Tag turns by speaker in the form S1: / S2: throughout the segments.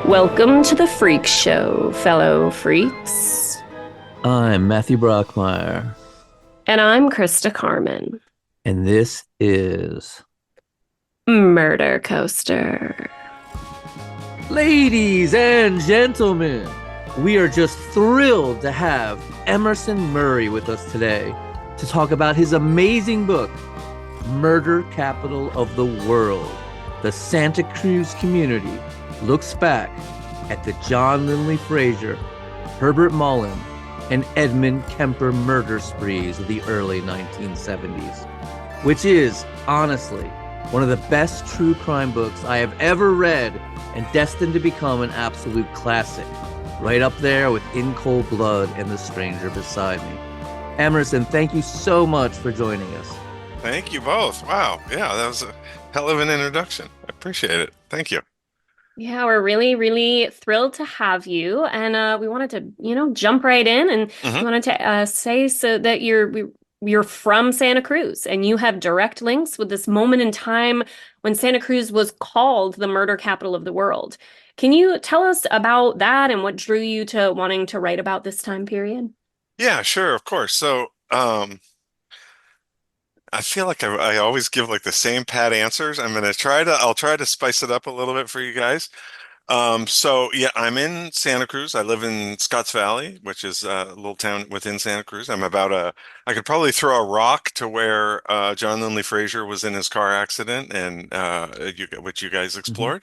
S1: Welcome to the Freak Show, fellow freaks.
S2: I'm Matthew Brockmeyer,
S1: And I'm Christa Carmen.
S2: and this is
S1: Murder Coaster.
S2: Ladies and Gentlemen. We are just thrilled to have Emerson Murray with us today to talk about his amazing book, Murder Capital of the World. The Santa Cruz community looks back at the John Linley Frazier, Herbert Mullin, and Edmund Kemper Murder Sprees of the early 1970s, which is, honestly, one of the best true crime books I have ever read and destined to become an absolute classic, right up there with In Cold Blood and The Stranger Beside Me. Emerson, thank you so much for joining us.
S3: Thank you both. Wow. Yeah, that was a hell of an introduction. I appreciate it. Thank you.
S1: Yeah, we're really, really thrilled to have you. And we wanted to, jump right in. And we
S3: hmm
S1: wanted to say so that you're from Santa Cruz and you have direct links with this moment in time when Santa Cruz was called the murder capital of the world. Can you tell us about that and what drew you to wanting to write about this time period?
S3: Yeah, sure, of course. So, I feel like I always give like the same pat answers. I'll try to spice it up a little bit for you guys. So yeah, I'm in Santa Cruz. I live in Scotts Valley, which is a little town within Santa Cruz. I could probably throw a rock to where John Linley Frazier was in his car accident and which you guys
S2: Mhm.
S3: explored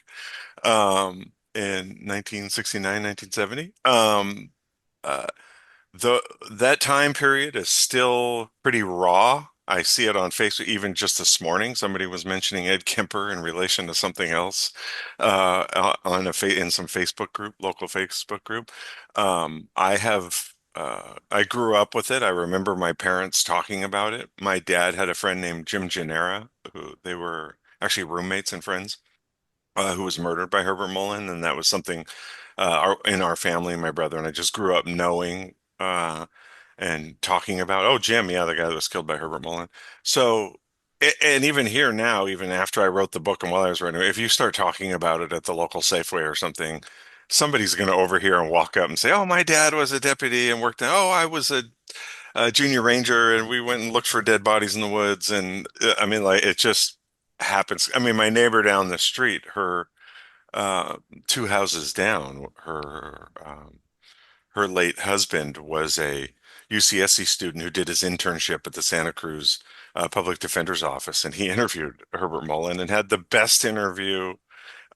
S3: in 1969, 1970. Uh, that time period is still pretty raw. I see it on Facebook. Even just this morning, somebody was mentioning Ed Kemper in relation to something else in some Facebook group, local Facebook group. I grew up with it. I remember my parents talking about it. My dad had a friend named Jim Genera, who they were actually roommates and friends, who was murdered by Herbert Mullin, and that was something in our family. My brother and I just grew up knowing and talking about. Oh, Jim, yeah, the guy that was killed by Herbert Mullin. So, and even here now, even after I wrote the book and while I was writing it, if you start talking about it at the local Safeway or something, somebody's going to overhear and walk up and say, "Oh, my dad was a deputy and worked. Oh, I was a junior ranger, and we went and looked for dead bodies in the woods." And I mean, like it just happens. I mean, my neighbor down the street, her uh, two houses down, her late husband was a UCSC student who did his internship at the Santa Cruz Public Defender's Office, and he interviewed Herbert Mullin and had the best interview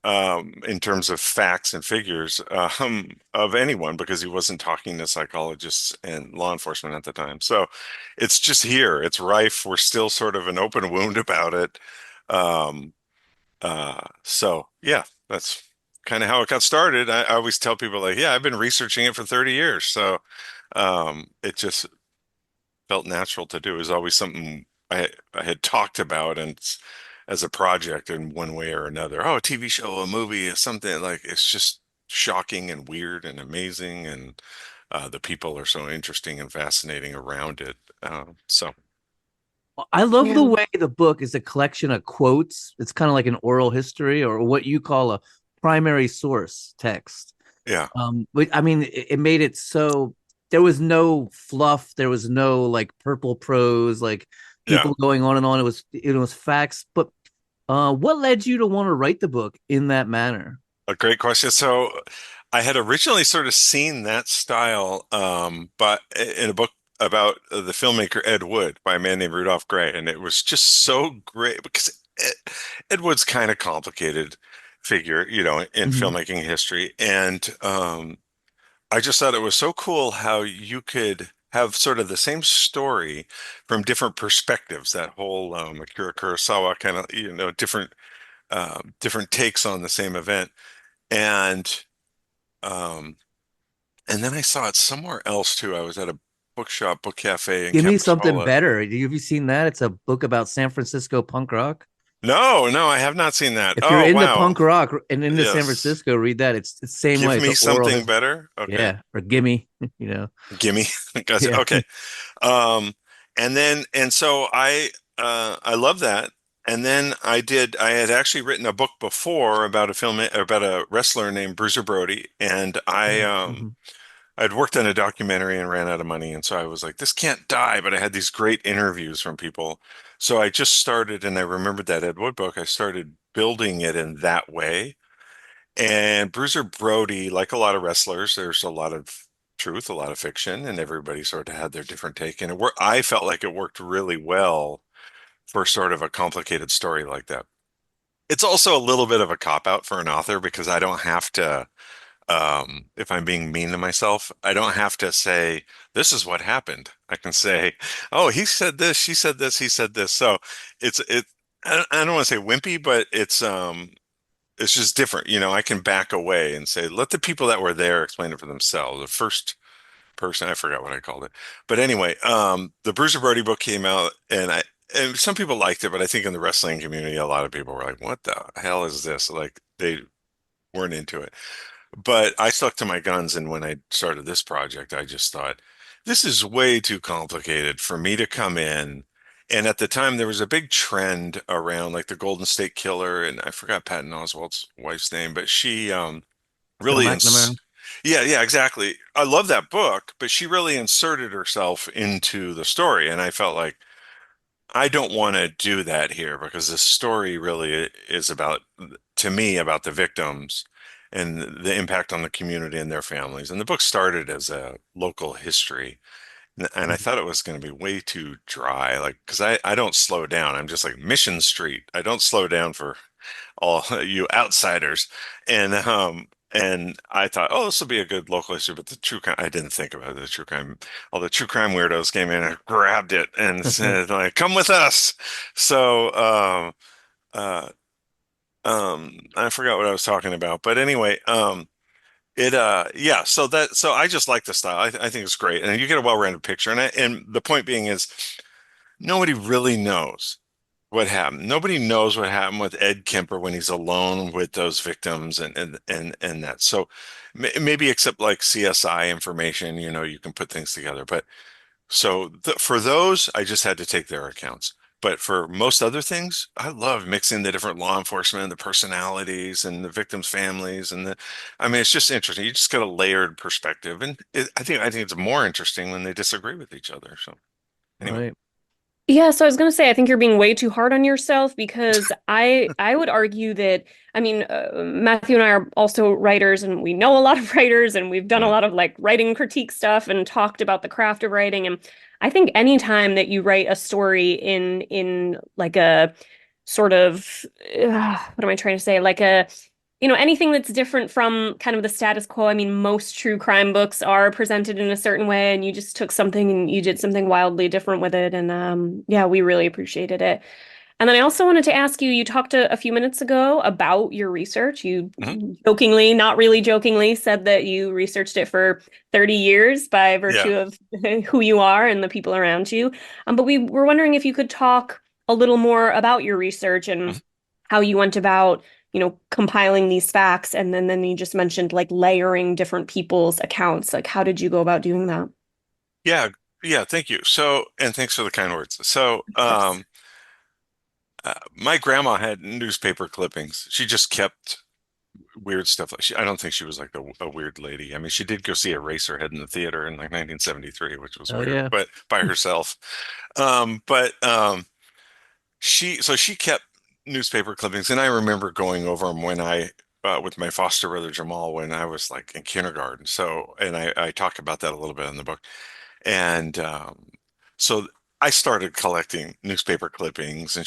S3: in terms of facts and figures of anyone because he wasn't talking to psychologists and law enforcement at the time. So it's just here, it's rife. We're still sort of an open wound about it. Um, so yeah, that's kind of how it got started. I always tell people like, yeah, I've been researching it for 30 years. So it just felt natural to do. It was always something I had talked about and as a project in one way or another. Oh, a TV show, a movie, something like it's just shocking and weird and amazing. And the people are so interesting and fascinating around it. So
S2: I love the
S1: Yeah.
S2: way the book is a collection of quotes. It's kind of like an oral history or what you call a primary source text.
S3: yeah,
S2: But I mean, it made it so there was no fluff, there was no like purple prose, like
S3: yeah.
S2: people going on and on. It was facts. But what led you to want to write the book in that manner?
S3: A great question. So I had originally sort of seen that style, but in a book about the filmmaker Ed Wood by a man named Rudolph Gray, and it was just so great because Ed Wood's kind of complicated figure, in
S2: Mhm.
S3: filmmaking history, and I just thought it was so cool how you could have sort of the same story from different perspectives. That whole Akira Kurosawa kind of, different takes on the same event. And um, and then I saw it somewhere else too. I was at a bookshop, book cafe in
S2: Give me something
S3: Capistrano.
S2: better. Have you seen that? It's a book about San Francisco punk rock.
S3: No, no, I have not seen that.
S2: If you're
S3: Oh,
S2: into
S3: wow.
S2: punk rock and into San
S3: Yes.
S2: Francisco, read that. It's the same way.
S3: Give
S2: It's an
S3: me
S2: oral
S3: something
S2: history.
S3: better. Okay.
S2: Yeah, or gimme, you know.
S3: Gimme. Gotcha.
S2: Yeah.
S3: Okay. Um, and so I love that. And then I had actually written a book before about about a wrestler named Bruiser Brody. And
S2: Mm-hmm.
S3: I'd worked on a documentary and ran out of money. And so I was like, this can't die. But I had these great interviews from people. So I just started, and I remembered that Ed Wood book. I started building it in that way. And Bruiser Brody, like a lot of wrestlers, there's a lot of truth, a lot of fiction, and everybody sort of had their different take. And I felt like it worked really well for sort of a complicated story like that. It's also a little bit of a cop out for an author because I don't have to, if I'm being mean to myself, I don't have to say, this is what happened. I can say, oh, he said this, she said this, he said this. So I don't want to say wimpy, but it's just different. You know, I can back away and say, let the people that were there explain it for themselves. The first person, I forgot what I called it. But anyway, the Bruiser Brody book came out and some people liked it, but I think in the wrestling community, a lot of people were like, what the hell is this? Like they weren't into it. But I stuck to my guns, and when I started this project, I just thought, this is way too complicated for me to come in. And at the time, there was a big trend around like the Golden State Killer, and I forgot Patton Oswalt's wife's name, but she
S2: Bill
S3: really ins
S2: McNamara.
S3: yeah, yeah, exactly. I love that book, but she really inserted herself into the story, and I felt like I don't want to do that here because the story really is about, to me, about the victims and the impact on the community and their families. And the book started as a local history, and I
S2: Mhm.
S3: thought it was going to be way too dry, like because I don't slow down. I'm just like Mission Street. I don't slow down for all you outsiders. And I thought, oh, this will be a good local issue, but the true crime, I didn't think about the true crime. All the true crime weirdos came in and grabbed it and said, like, come with us. So, uh, I forgot what I was talking about, but anyway, yeah, so I just like the style. I think it's great. And you get a well-rounded picture. And the point being is nobody really knows what happened. Nobody knows what happened with Ed Kemper when he's alone with those victims and that. So maybe except like CSI information, you know, you can put things together. But so for those, I just had to take their accounts. But for most other things, I love mixing the different law enforcement, the personalities, and the victims' families, I mean, it's just interesting. You just get a layered perspective, and I think it's more interesting when they disagree with each other. So anyway,
S2: Right.
S1: Yeah, so I was going to say I think you're being way too hard on yourself because I would argue that I mean Matthew and I are also writers and we know a lot of writers and we've done a
S3: mm,
S1: lot of like writing critique stuff and talked about the craft of writing and I think anytime that you write a story in like a sort of what am I trying to say like a anything that's different from kind of the status quo. I mean, most true crime books are presented in a certain way, and you just took something and you did something wildly different with it. And yeah, we really appreciated it. And then I also wanted to ask you, you talked a few minutes ago about your research. You
S3: mhm.
S1: jokingly, not really jokingly, said that you researched it for 30 years by
S3: Yeah.
S1: virtue of who you are and the people around you. But we were wondering if you could talk a little more about your research
S3: Mhm.
S1: and how you went about compiling these facts. And then you just mentioned like layering different people's accounts. Like, how did you go about doing that?
S3: Yeah, yeah, thank you. So, and thanks for the kind words. So,
S1: Of course.
S3: my grandma had newspaper clippings. She just kept weird stuff. I don't think she was like a weird lady. I mean, she did go see Eraserhead in the theater in like 1973, which was
S2: Oh
S3: weird,
S2: yeah.
S3: but by herself. But she kept newspaper clippings, and I remember going over them when with my foster brother Jamal when I was like in kindergarten. So, and I talk about that a little bit in the book. And so I started collecting newspaper clippings, and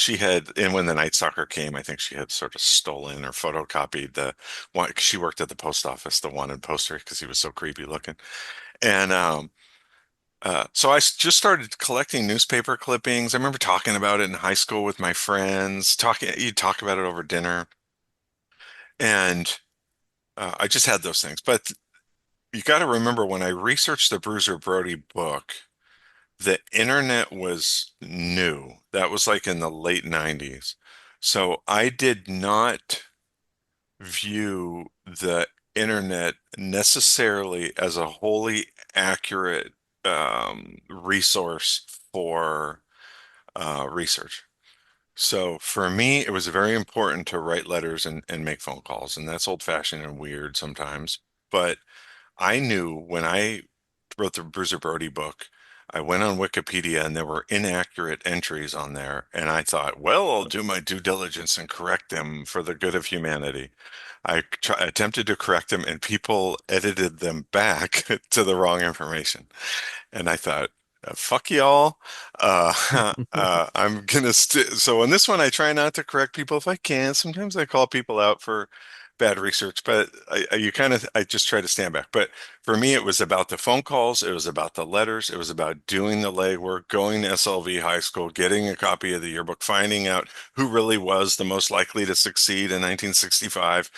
S3: and when the Night Stalker came, I think she had sort of stolen or photocopied the one, 'cause she worked at the post office, the wanted poster, because he was so creepy looking. And so just started collecting newspaper clippings. I remember talking about it in high school with my friends, you'd talk about it over dinner. And I just had those things. But you got to remember when I researched the Bruiser Brody book, the internet was new. That was like in the late 90s. So I did not view the internet necessarily as a wholly accurate resource for research. So for me, it was very important to write letters and make phone calls, and that's old-fashioned and weird sometimes. But I knew when I wrote the Bruiser Brody book, I went on Wikipedia and there were inaccurate entries on there, and I thought, well, I'll do my due diligence and correct them for the good of humanity. Attempted to correct them, and people edited them back to the wrong information. And I thought, fuck y'all. I'm gonna so on this one, I try not to correct people if I can. Sometimes I call people out for bad research, but I just try to stand back. But for me, it was about the phone calls, it was about the letters, it was about doing the legwork, going to SLV high school, getting a copy of the yearbook, finding out who really was the most likely to succeed in 1965,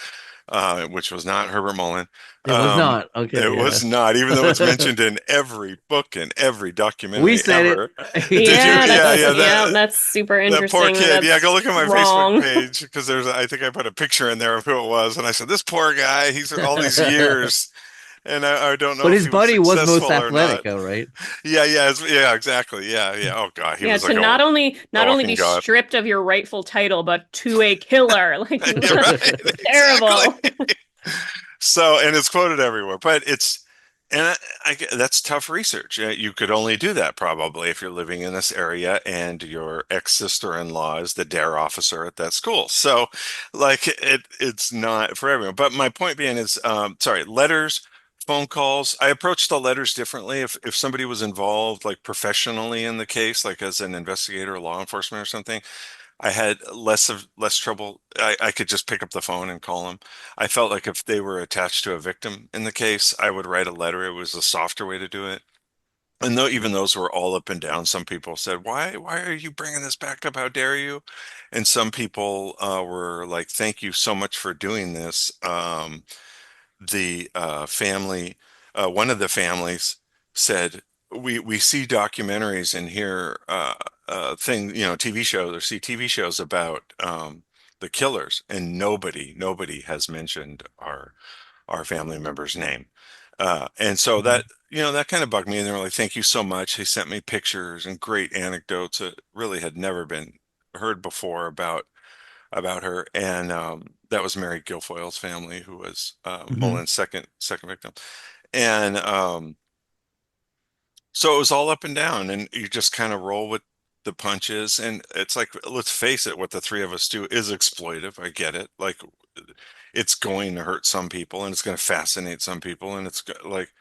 S3: which was not Herbert Mullin.
S2: It was not.
S3: It
S2: Okay,
S3: was
S2: yeah.
S3: not, even though it's mentioned in every book and every
S2: We
S3: documentary
S2: said
S3: ever.
S2: it.
S3: Did you?
S1: Yeah,
S3: Yeah,
S1: that's
S3: yeah.
S1: yeah, that's super
S3: That poor
S1: interesting.
S3: kid. Yeah, go
S1: That's
S3: look at my Facebook
S1: wrong.
S3: page because I think I put a picture in there of who it was, and I said, this poor guy, he's all these years, and I don't know
S2: But
S3: if
S2: his
S3: he was
S2: buddy was
S3: successful
S2: most
S3: or
S2: athletic,
S3: not.
S2: though, right?
S3: Yeah, yeah, yeah, exactly. Yeah, yeah. Oh God, he
S1: Yeah,
S3: was
S1: to
S3: like a
S1: not only
S3: walking
S1: be
S3: god.
S1: stripped of your rightful title, but to a killer. Like
S3: You're right,
S1: terrible.
S3: exactly. So, and it's quoted everywhere, but and that's tough research. You could only do that probably if you're living in this area and your ex-sister-in-law is the dare officer at that school. So, like, it's not for everyone. But my point being is, sorry, letters, phone calls. I approached the letters differently. If somebody was involved, like professionally in the case, like as an investigator, or law enforcement or something, I had less trouble. I could just pick up the phone and call them. I felt like if they were attached to a victim in the case, I would write a letter. It was a softer way to do it. And though even those were all up and down, some people said, why are you bringing this back up? How dare you?" And some people were like, "Thank you so much for doing this." The family, one of the families said, we see documentaries and hear TV shows, or see TV shows about the killers, and nobody has mentioned our family member's name. And so
S2: Mhm.
S3: that kind of bugged me. And they were like, "Thank you so much." He sent me pictures and great anecdotes that really had never been heard before about her. And that was Mary Guilfoyle's family, who was
S2: Mhm.
S3: Mullins' second victim. And so it was all up and down, and you just kind of roll with the punches. And it's like, let's face it, what the three of us do is exploitive. I get it. Like, it's going to hurt some people, and it's going to fascinate some people, and like,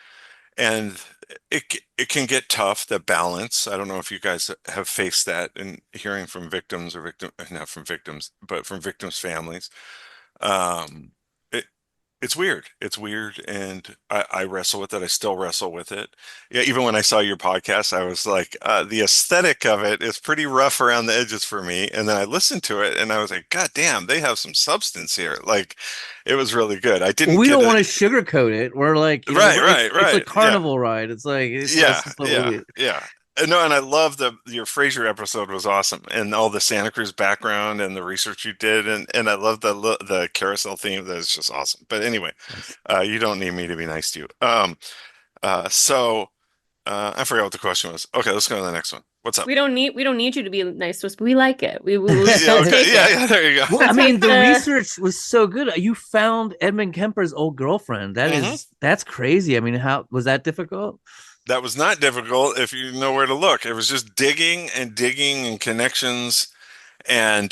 S3: and it can get tough, the balance. I don't know if you guys have faced that in hearing from victims, or not from victims, but from victims' families. Um, it, it's weird. It's weird, and I wrestle with it. I still wrestle with it. Yeah, even when I saw your podcast, I was like, the aesthetic of it is pretty rough around the edges for me. And then I listened to it, and I was like, God damn, they have some substance here. Like, it was really good. I
S2: Well,
S3: didn't
S2: we
S3: get
S2: don't want
S3: it.
S2: to sugarcoat it. We're like,
S3: Right, right,
S2: it's a
S3: right. Yeah.
S2: carnival ride. It's like
S3: Yeah,
S2: that's just what
S3: yeah,
S2: we.
S3: yeah. No, and I love your Frazier episode was awesome, and all the Santa Cruz background and the research you did, and I love the carousel theme. That's just awesome. But anyway,
S2: Nice.
S3: you don't need me to be nice to you. So I forgot what the question was. Okay, let's go to the next one. What's up?
S1: We don't need you to be nice to us, but we like it. We'll
S3: Yeah,
S1: still
S3: okay,
S1: take
S3: yeah,
S1: it.
S3: yeah. There you
S2: Well,
S3: go.
S2: I mean, the research was so good. You found Edmund Kemper's old girlfriend.
S3: hmm
S2: That's crazy. I mean, how was that difficult?
S3: That was not difficult if you know where to look. It was just digging and digging and connections, and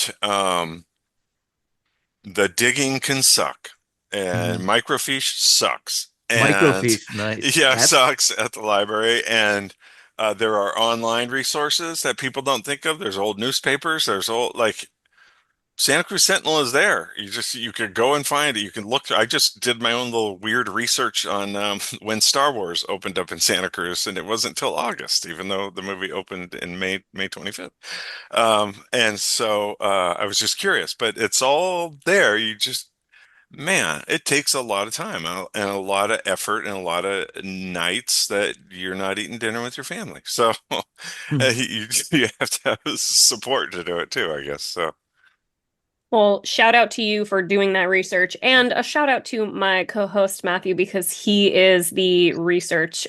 S3: the digging can suck, and
S2: Mhm.
S3: microfiche sucks, and
S2: Microfiche, nice.
S3: yeah,
S2: That's
S3: sucks at the library. And there are online resources that people don't think of. There's old newspapers. There's old, like, Santa Cruz Sentinel is there. You could go and find it. You can look. I just did my own little weird research on when Star Wars opened up in Santa Cruz, and it wasn't till August, even though the movie opened in May 25th. And so I was just curious, but it's all there. Man, it takes a lot of time and a lot of effort and a lot of nights that you're not eating dinner with your family. So you have to have support to do it too, I guess. So.
S1: Well, shout out to you for doing that research, and a shout out to my co-host Matthew because he is the research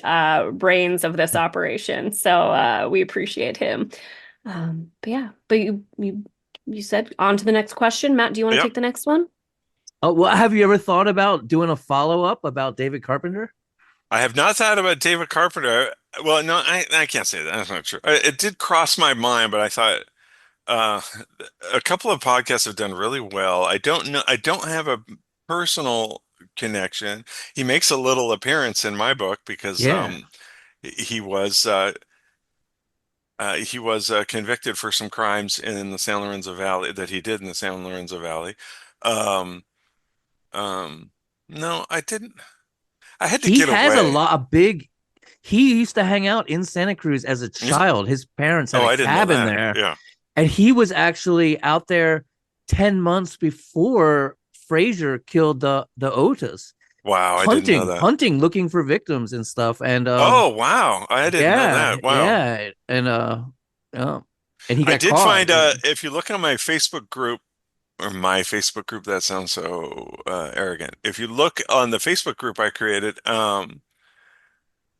S1: brains of this operation. So we appreciate him. But yeah, but you you said on to the next question. Matt, do you want to
S3: Yep.
S1: take the next one?
S2: Oh, well, have you ever thought about doing a follow-up about David Carpenter?
S3: I have not thought about David Carpenter. Well, no, I can't say that. That's not true. It did cross my mind, but I thought uh, a couple of podcasts have done really well. I don't know. I don't have a personal connection. He makes a little appearance in my book because
S2: Yeah.
S3: he was convicted for some crimes in the San Lorenzo Valley that he did in the San Lorenzo Valley. Um, um, no, I didn't. I had to
S2: He
S3: get
S2: has a
S3: away.
S2: lot, a big, he used to hang out in Santa Cruz as a child. His parents had
S3: Oh,
S2: a
S3: I didn't know
S2: cabin
S3: that.
S2: there,
S3: Yeah.
S2: and he was actually out there 10 months before Frazier killed the Otis,
S3: Wow, I didn't know that.
S2: hunting, looking for victims and stuff. And
S3: Oh, wow. I didn't know
S2: yeah,
S3: that. Wow.
S2: yeah, yeah, and he
S3: I
S2: got
S3: did
S2: caught.
S3: find if you look on my Facebook group or my Facebook group, that sounds so arrogant. If you look on the Facebook group I created,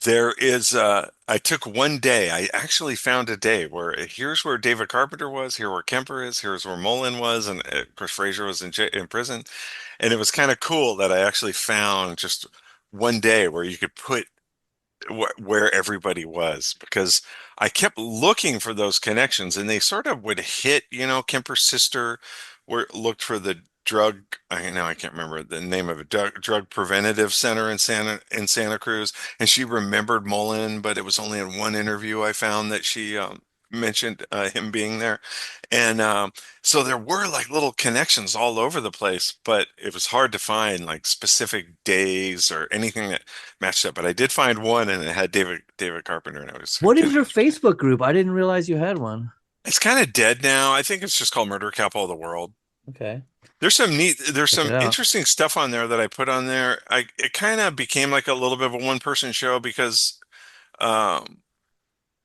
S3: there is I took one day. I actually found a day where here's where David Carpenter was, here where Kemper is, here's where Mullen was, and of course Frazier was in prison. And it was kind of cool that I actually found just one day where you could put where everybody was because I kept looking for those connections and they sort of would hit, Kemper's sister where looked for the drug, I know I can't remember the name of it, drug preventative center in Santa Cruz, and she remembered Mullen, but it was only in one interview I found that she mentioned him being there. And so there were like little connections all over the place, but it was hard to find like specific days or anything that matched up. But I did find one, and it had David Carpenter, and I was
S2: What is
S3: getting
S2: your Facebook group? I didn't realize you had one.
S3: it's kind of dead now. I think it's just called Murder Capital of the World.
S2: Okay,
S3: There's
S2: check it
S3: some
S2: out.
S3: interesting stuff on there that I put on there. It kind of became like a little bit of a one person show because um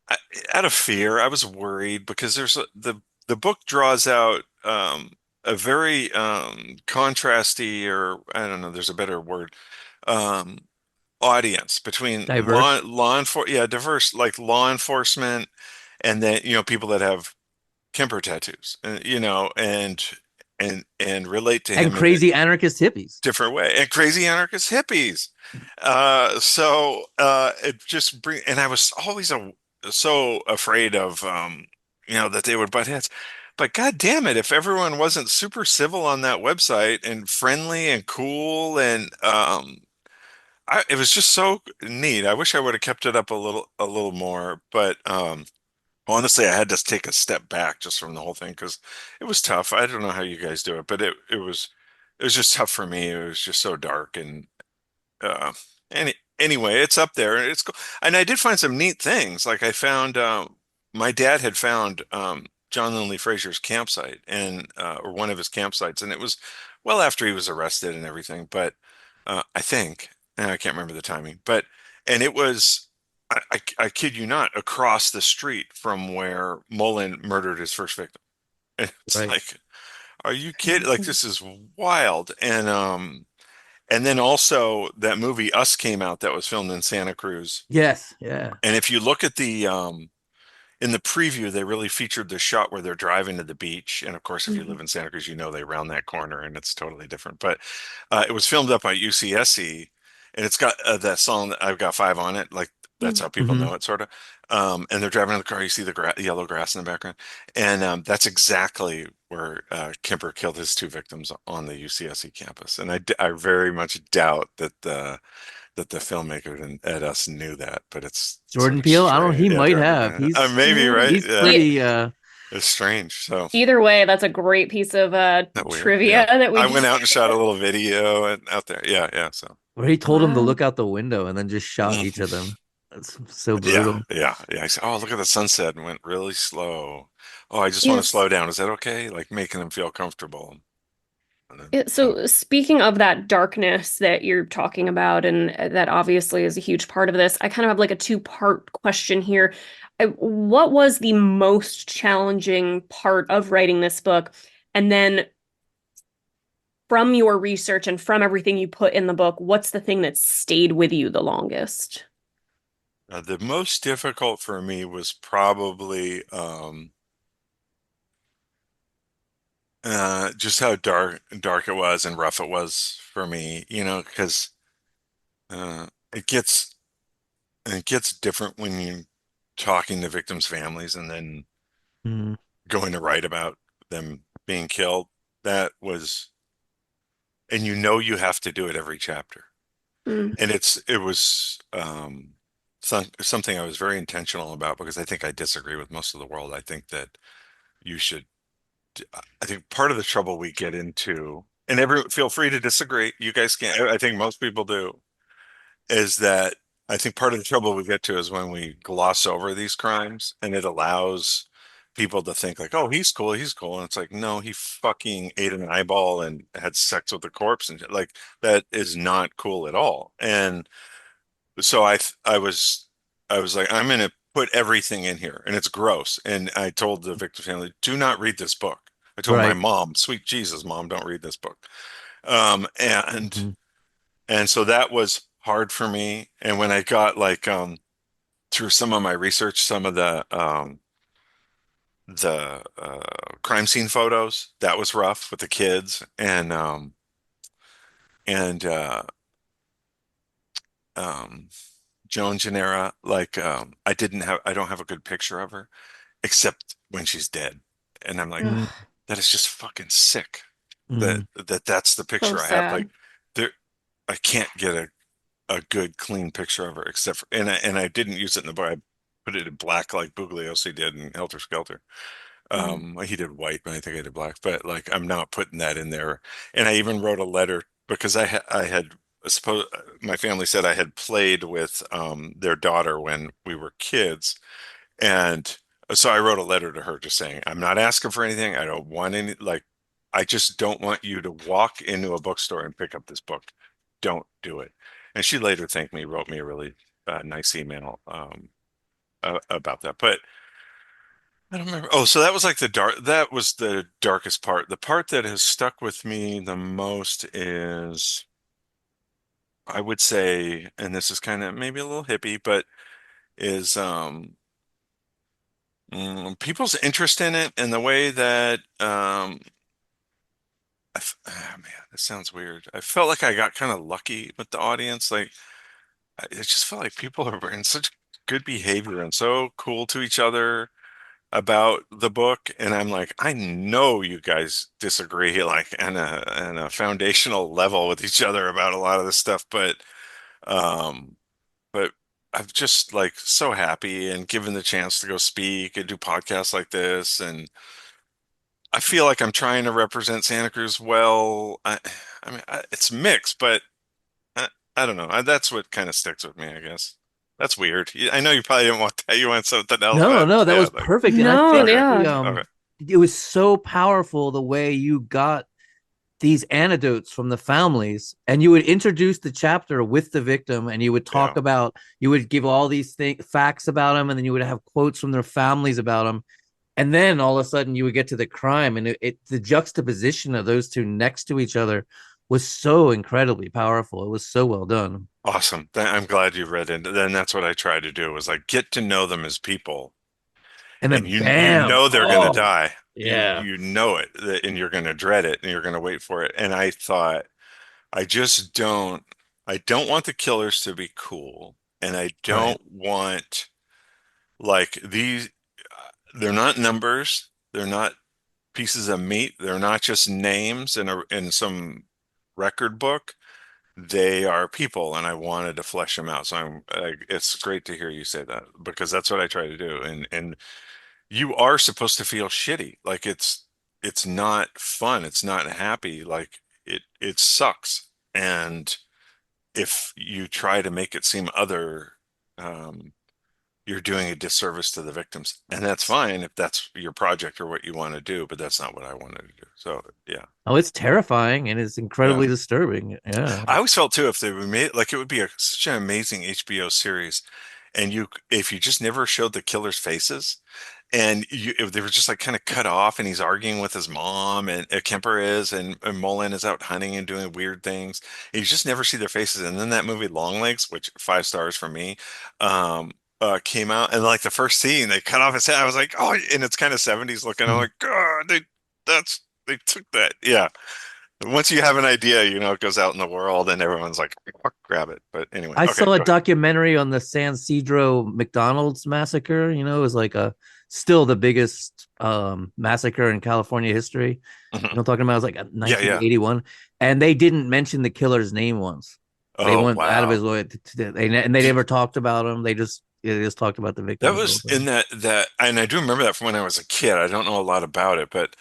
S3: I, out of fear, I was worried because the book draws out a very contrasty, or I don't know, there's a better word, um audience between
S2: Diverse.
S3: diverse, like law enforcement, and then people that have Kemper tattoos, and relate to
S2: And
S3: him in a
S2: crazy anarchist hippies.
S3: different way, and crazy anarchist hippies. It just and I was always so afraid of that they would butt heads. But God damn it, if everyone wasn't super civil on that website and friendly and cool, and it was just so neat. I wish I would have kept it up a little more, but honestly, I had to take a step back just from the whole thing because it was tough. I don't know how you guys do it, but it was just tough for me. It was just so dark, and anyway, it's up there and it's cool. And I did find some neat things. Like I found my dad had found John Linley Frazier's campsite, and or one of his campsites, and it was well after he was arrested and everything. But I think I can't remember the timing, but and it was. I kid you not, across the street from where Mullen murdered his first victim. It's
S2: Right.
S3: like, are you kidding? Like, this is wild. And then also that movie Us came out that was filmed in Santa Cruz.
S2: Yes. Yeah.
S3: And if you look at the in the preview, they really featured the shot where they're driving to the beach. And of course, if you live
S1: Mhm.
S3: in Santa Cruz, they round that corner and it's totally different. But it was filmed up at UCSC, and it's got that song that I've got five on it. Like that's how people
S2: Hmm.
S3: know it, sort of. And they're driving in the car. You see the yellow grass in the background, and that's exactly where Kemper killed his two victims on the UCSC campus. And I very much doubt that the filmmaker at us knew that, but it's sort
S2: Jordan
S3: of
S2: Peele, I don't know,
S3: strange.
S2: he
S3: Yeah,
S2: might have.
S3: maybe right.
S2: He's
S3: Yeah,
S1: E-
S2: pretty
S3: it's strange. So
S1: Either way, that's a great piece of
S3: that weird.
S1: trivia
S3: Yeah,
S1: that we
S3: I went
S1: just
S3: out and shot a little video and out there. Yeah, yeah. So
S2: where he told him to
S1: wow.
S2: look out the window and then just shot each of them. That's so
S3: yeah,
S2: brutal.
S3: yeah, yeah. I said, "Oh, look at the sunset," and went really slow. Oh, I just want to
S1: Yes.
S3: slow down. Is that okay? Like making them feel comfortable. And then,
S1: So speaking of that darkness that you're talking about, and that obviously is a huge part of this, I kind of have like a two-part question here. What was the most challenging part of writing this book? And then from your research and from everything you put in the book, what's the thing that stayed with you the longest?
S3: the most difficult for me was probably just how dark it was and rough it was for me, because uh, it gets it gets different when you're talking to victims' families and then
S2: Mm,
S3: going to write about them being killed. That was, and you have to do it every chapter.
S1: Mm,
S3: And it was something I was very intentional about because I think I disagree with most of the world. I think that you should. I think part of the trouble we get into, and feel free to disagree. You guys can't. I think most people do. Is that I think part of the trouble we get to is when we gloss over these crimes, and it allows people to think like, "Oh, he's cool," and it's like, no, he fucking ate an eyeball and had sex with a corpse, and like that is not cool at all. And so I was like, I'm gonna put everything in here, and it's gross. And I told the victim family, do not read this book. I told my
S2: right.
S3: mom, sweet Jesus, mom, don't read this book. Um, and
S2: Hmm.
S3: and so that was hard for me. And when I got through some of my research, some of the crime scene photos, that was rough with the kids, and um Joan Genera, I don't have a good picture of her except when she's dead. And I'm like,
S2: Mm,
S1: ugh,
S3: that is just fucking sick that
S2: mm,
S3: that's the
S1: so
S3: picture I have. Like
S1: sad.
S3: there, I can't get a good clean picture of her except for, and I didn't use it in the book. I put it in black like Bugliosi did in Helter Skelter.
S1: Mm.
S3: He did white, but I think I did black. But like, I'm not putting that in there. And I even wrote a letter because I had suppose my family said I had played with their daughter when we were kids, and so I wrote a letter to her just saying, I'm not asking for anything. I don't want any, like, I just don't want you to walk into a bookstore and pick up this book. Don't do it. And she later thanked me, wrote me a really nice email about that. But I don't remember. Oh, so that was like that was the darkest part. The part that has stuck with me the most is, I would say, and this is kind of maybe a little hippie, but is people's interest in it and the way that man, this sounds weird. I felt like I got kind of lucky with the audience. Like it just felt like people are in such good behavior and so cool to each other about the book. And I'm like, I know you guys disagree like on a foundational level with each other about a lot of this stuff, um but I'm just like so happy and given the chance to go speak and do podcasts like this. And I feel like I'm trying to represent Santa Cruz well. I mean, it's mixed, but I don't know. That's what kind of sticks with me, I guess. That's weird. I know you probably didn't want that. You want something else,
S2: no,
S3: but
S2: no, that
S3: yeah,
S2: was
S3: like,
S2: perfect. And I
S1: No,
S2: think
S3: okay,
S1: yeah.
S3: okay.
S2: it was so powerful the way you got these anecdotes from the families, and you would introduce the chapter with the victim, and you would talk
S3: Yeah.
S2: about, you would give all these facts about them, and then you would have quotes from their families about them, and then all of a sudden you would get to the crime, and the juxtaposition of those two next to each other was so incredibly powerful. It was so well done.
S3: Awesome. I'm glad you read it. Then that's what I try to do was like get to know them as people.
S2: And
S3: And
S2: then
S3: you
S2: bam,
S3: know they're gonna
S2: oh
S3: die.
S2: yeah,
S3: You know it, and you're gonna dread it and you're gonna wait for it. And I thought, I just I don't want the killers to be cool. And I
S2: right.
S3: don't want like these they're not numbers. They're not pieces of meat. They're not just names in some record book. They are people, and I wanted to flesh them out. So it's great to hear you say that because that's what I try to do. And you are supposed to feel shitty. Like it's not fun. It's not happy. Like it sucks. And if you try to make it seem other, um, you're doing a disservice to the victims. And that's fine if that's your project or what you want to do, but that's not what I wanted to do. So yeah.
S2: Oh, it's terrifying and it's
S3: Yeah.
S2: incredibly disturbing. Yeah.
S3: I always felt too if they were made like it would be such an amazing HBO series, and if you just never showed the killers' faces, and if they were just like kind of cut off, and he's arguing with his mom, and Kemper is, and Mullen is out hunting and doing weird things, and you just never see their faces. And then that movie Longlegs, which 5 stars for me, came out, and like the first scene, they cut off his head. I was like, oh, and it's kind of 70s looking. I'm like, God, that's They took that. Yeah. Once you have an idea, it goes out in the world and everyone's like, grab it. But anyway,
S2: I
S3: okay,
S2: saw a
S3: go ahead.
S2: documentary on the San Isidro McDonald's massacre. It was like a still the biggest massacre in California history.
S3: Mhm.
S2: I'm talking about? It was like
S3: Yeah, yeah.
S2: 1981, and they didn't mention the killer's name once. They
S3: Oh,
S2: went out of
S3: wow.
S2: his way and they
S3: Did,
S2: never talked about him. They just talked about the
S3: that
S2: victims the whole
S3: was in
S2: time.
S3: that, and I do remember that from when I was a kid. I don't know a lot about it, but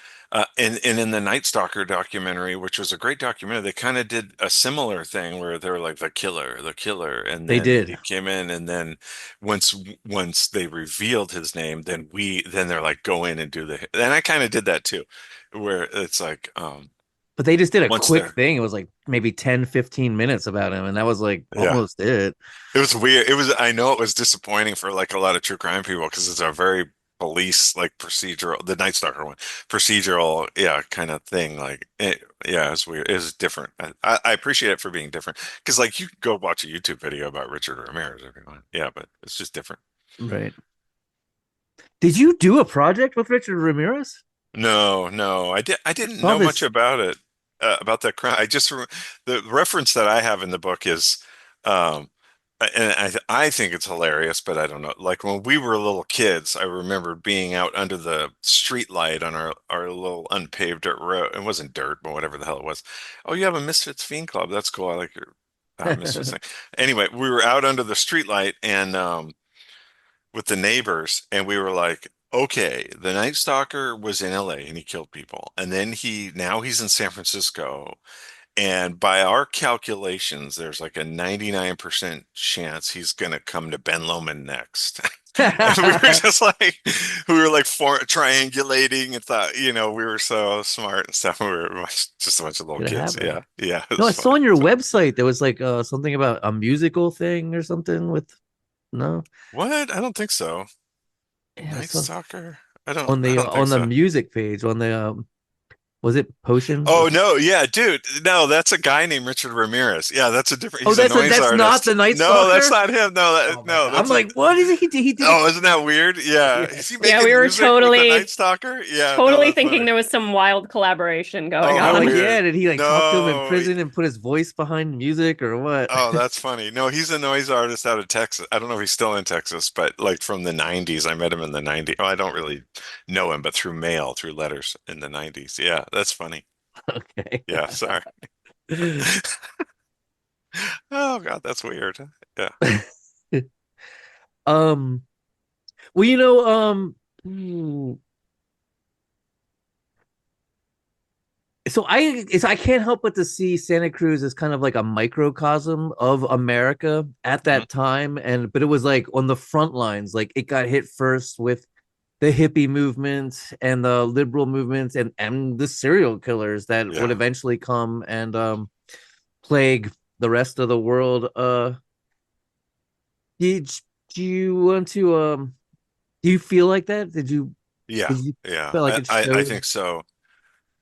S3: and in the Night Stalker documentary, which was a great documentary, they kind of did a similar thing where they were like the killer, and
S2: They
S3: then
S2: did,
S3: he came in, and then once once they revealed his name, then they're like go in and do and I kind of did that too, where it's like
S2: but they just did a
S3: once
S2: quick
S3: they're
S2: thing. It was like maybe 10, 15 minutes about him, and that was like
S3: yeah.
S2: almost it.
S3: It was weird. I know it was disappointing for like a lot of true crime people because it's a very police like procedural, the Night Stalker one, procedural, yeah, kind of thing. Yeah, it's weird. It's different. I appreciate it for being different because like you could go watch a YouTube video about Richard Ramirez, everyone. Yeah, but it's just different.
S2: Right. Did you do a project with Richard Ramirez?
S3: No, no, I
S2: I
S3: didn't
S2: saw
S3: know much
S2: this.
S3: about it, about that crime. The reference that I have in the book is, um, and I think it's hilarious, but I don't know. Like when we were little kids, I remember being out under the street light on our little unpaved dirt road. It wasn't dirt, but whatever the hell it was. Oh, you have a Misfits Fiend Club. That's cool. I like your Misfits thing. Anyway, we were out under the street light and with the neighbors, and we were like, okay, the Night Stalker was in LA and he killed people. And then now he's in San Francisco. And by our calculations, there's like a 99% chance he's going to come to Ben Lomond next. And we were just like, we were like triangulating and thought, we were so smart and stuff. We were just a bunch of little
S2: Could
S3: kids.
S2: happen.
S3: Yeah. Yeah. It
S2: No,
S3: was
S2: I saw
S3: funny.
S2: on your
S3: So,
S2: website there was like something about a musical thing or something with no.
S3: what? I don't think so.
S2: Yeah,
S3: Night
S2: so
S3: Stalker?
S2: on
S3: I
S2: the
S3: don't think so.
S2: music page on the was it Potions?
S3: Oh no, yeah, dude. No, that's a guy named Richard Ramirez. Yeah, that's a different.
S2: Oh,
S3: He's a noise
S2: that's not
S3: artist.
S2: the Night
S3: No, that's
S2: Stalker.
S3: not him. No,
S2: Oh my
S3: no,
S2: god! I'm
S3: that's a.
S2: like, what is it? He did it.
S3: Oh, isn't that weird? Yeah. Is he
S2: Yes.
S1: Yeah, we
S3: making
S1: were
S3: music with the Night
S1: totally,
S3: Stalker? Yeah, no,
S1: totally
S3: that's
S1: thinking
S3: funny.
S1: there was some wild collaboration going
S3: Oh,
S2: I'm
S3: how
S1: on.
S2: like, yeah.
S3: weird.
S2: Did he like talk to him in
S3: No.
S2: prison and put his voice behind music or what?
S3: Oh, that's funny. No, he's a noise artist out of Texas. I don't know if he's still in Texas, but like from the 90s. I met him in the 90s. Oh, I don't really know him, but through mail, through letters in the 90s. Yeah, that's funny.
S2: Okay.
S3: Yeah, sorry. Oh God, that's weird. Yeah.
S2: um. Well, hmm, I can't help but to see Santa Cruz as kind of like a microcosm of America at
S3: Mhm.
S2: that time, and but it was like on the front lines, like it got hit first with the hippie movement and the liberal movements and the serial killers that would
S3: Yeah.
S2: eventually come and plague the rest of the world. Did do you want to do you feel like that?
S3: Yeah,
S2: Did you
S3: yeah,
S2: feel like
S3: I,
S2: it
S3: I, I
S2: showed?
S3: think so.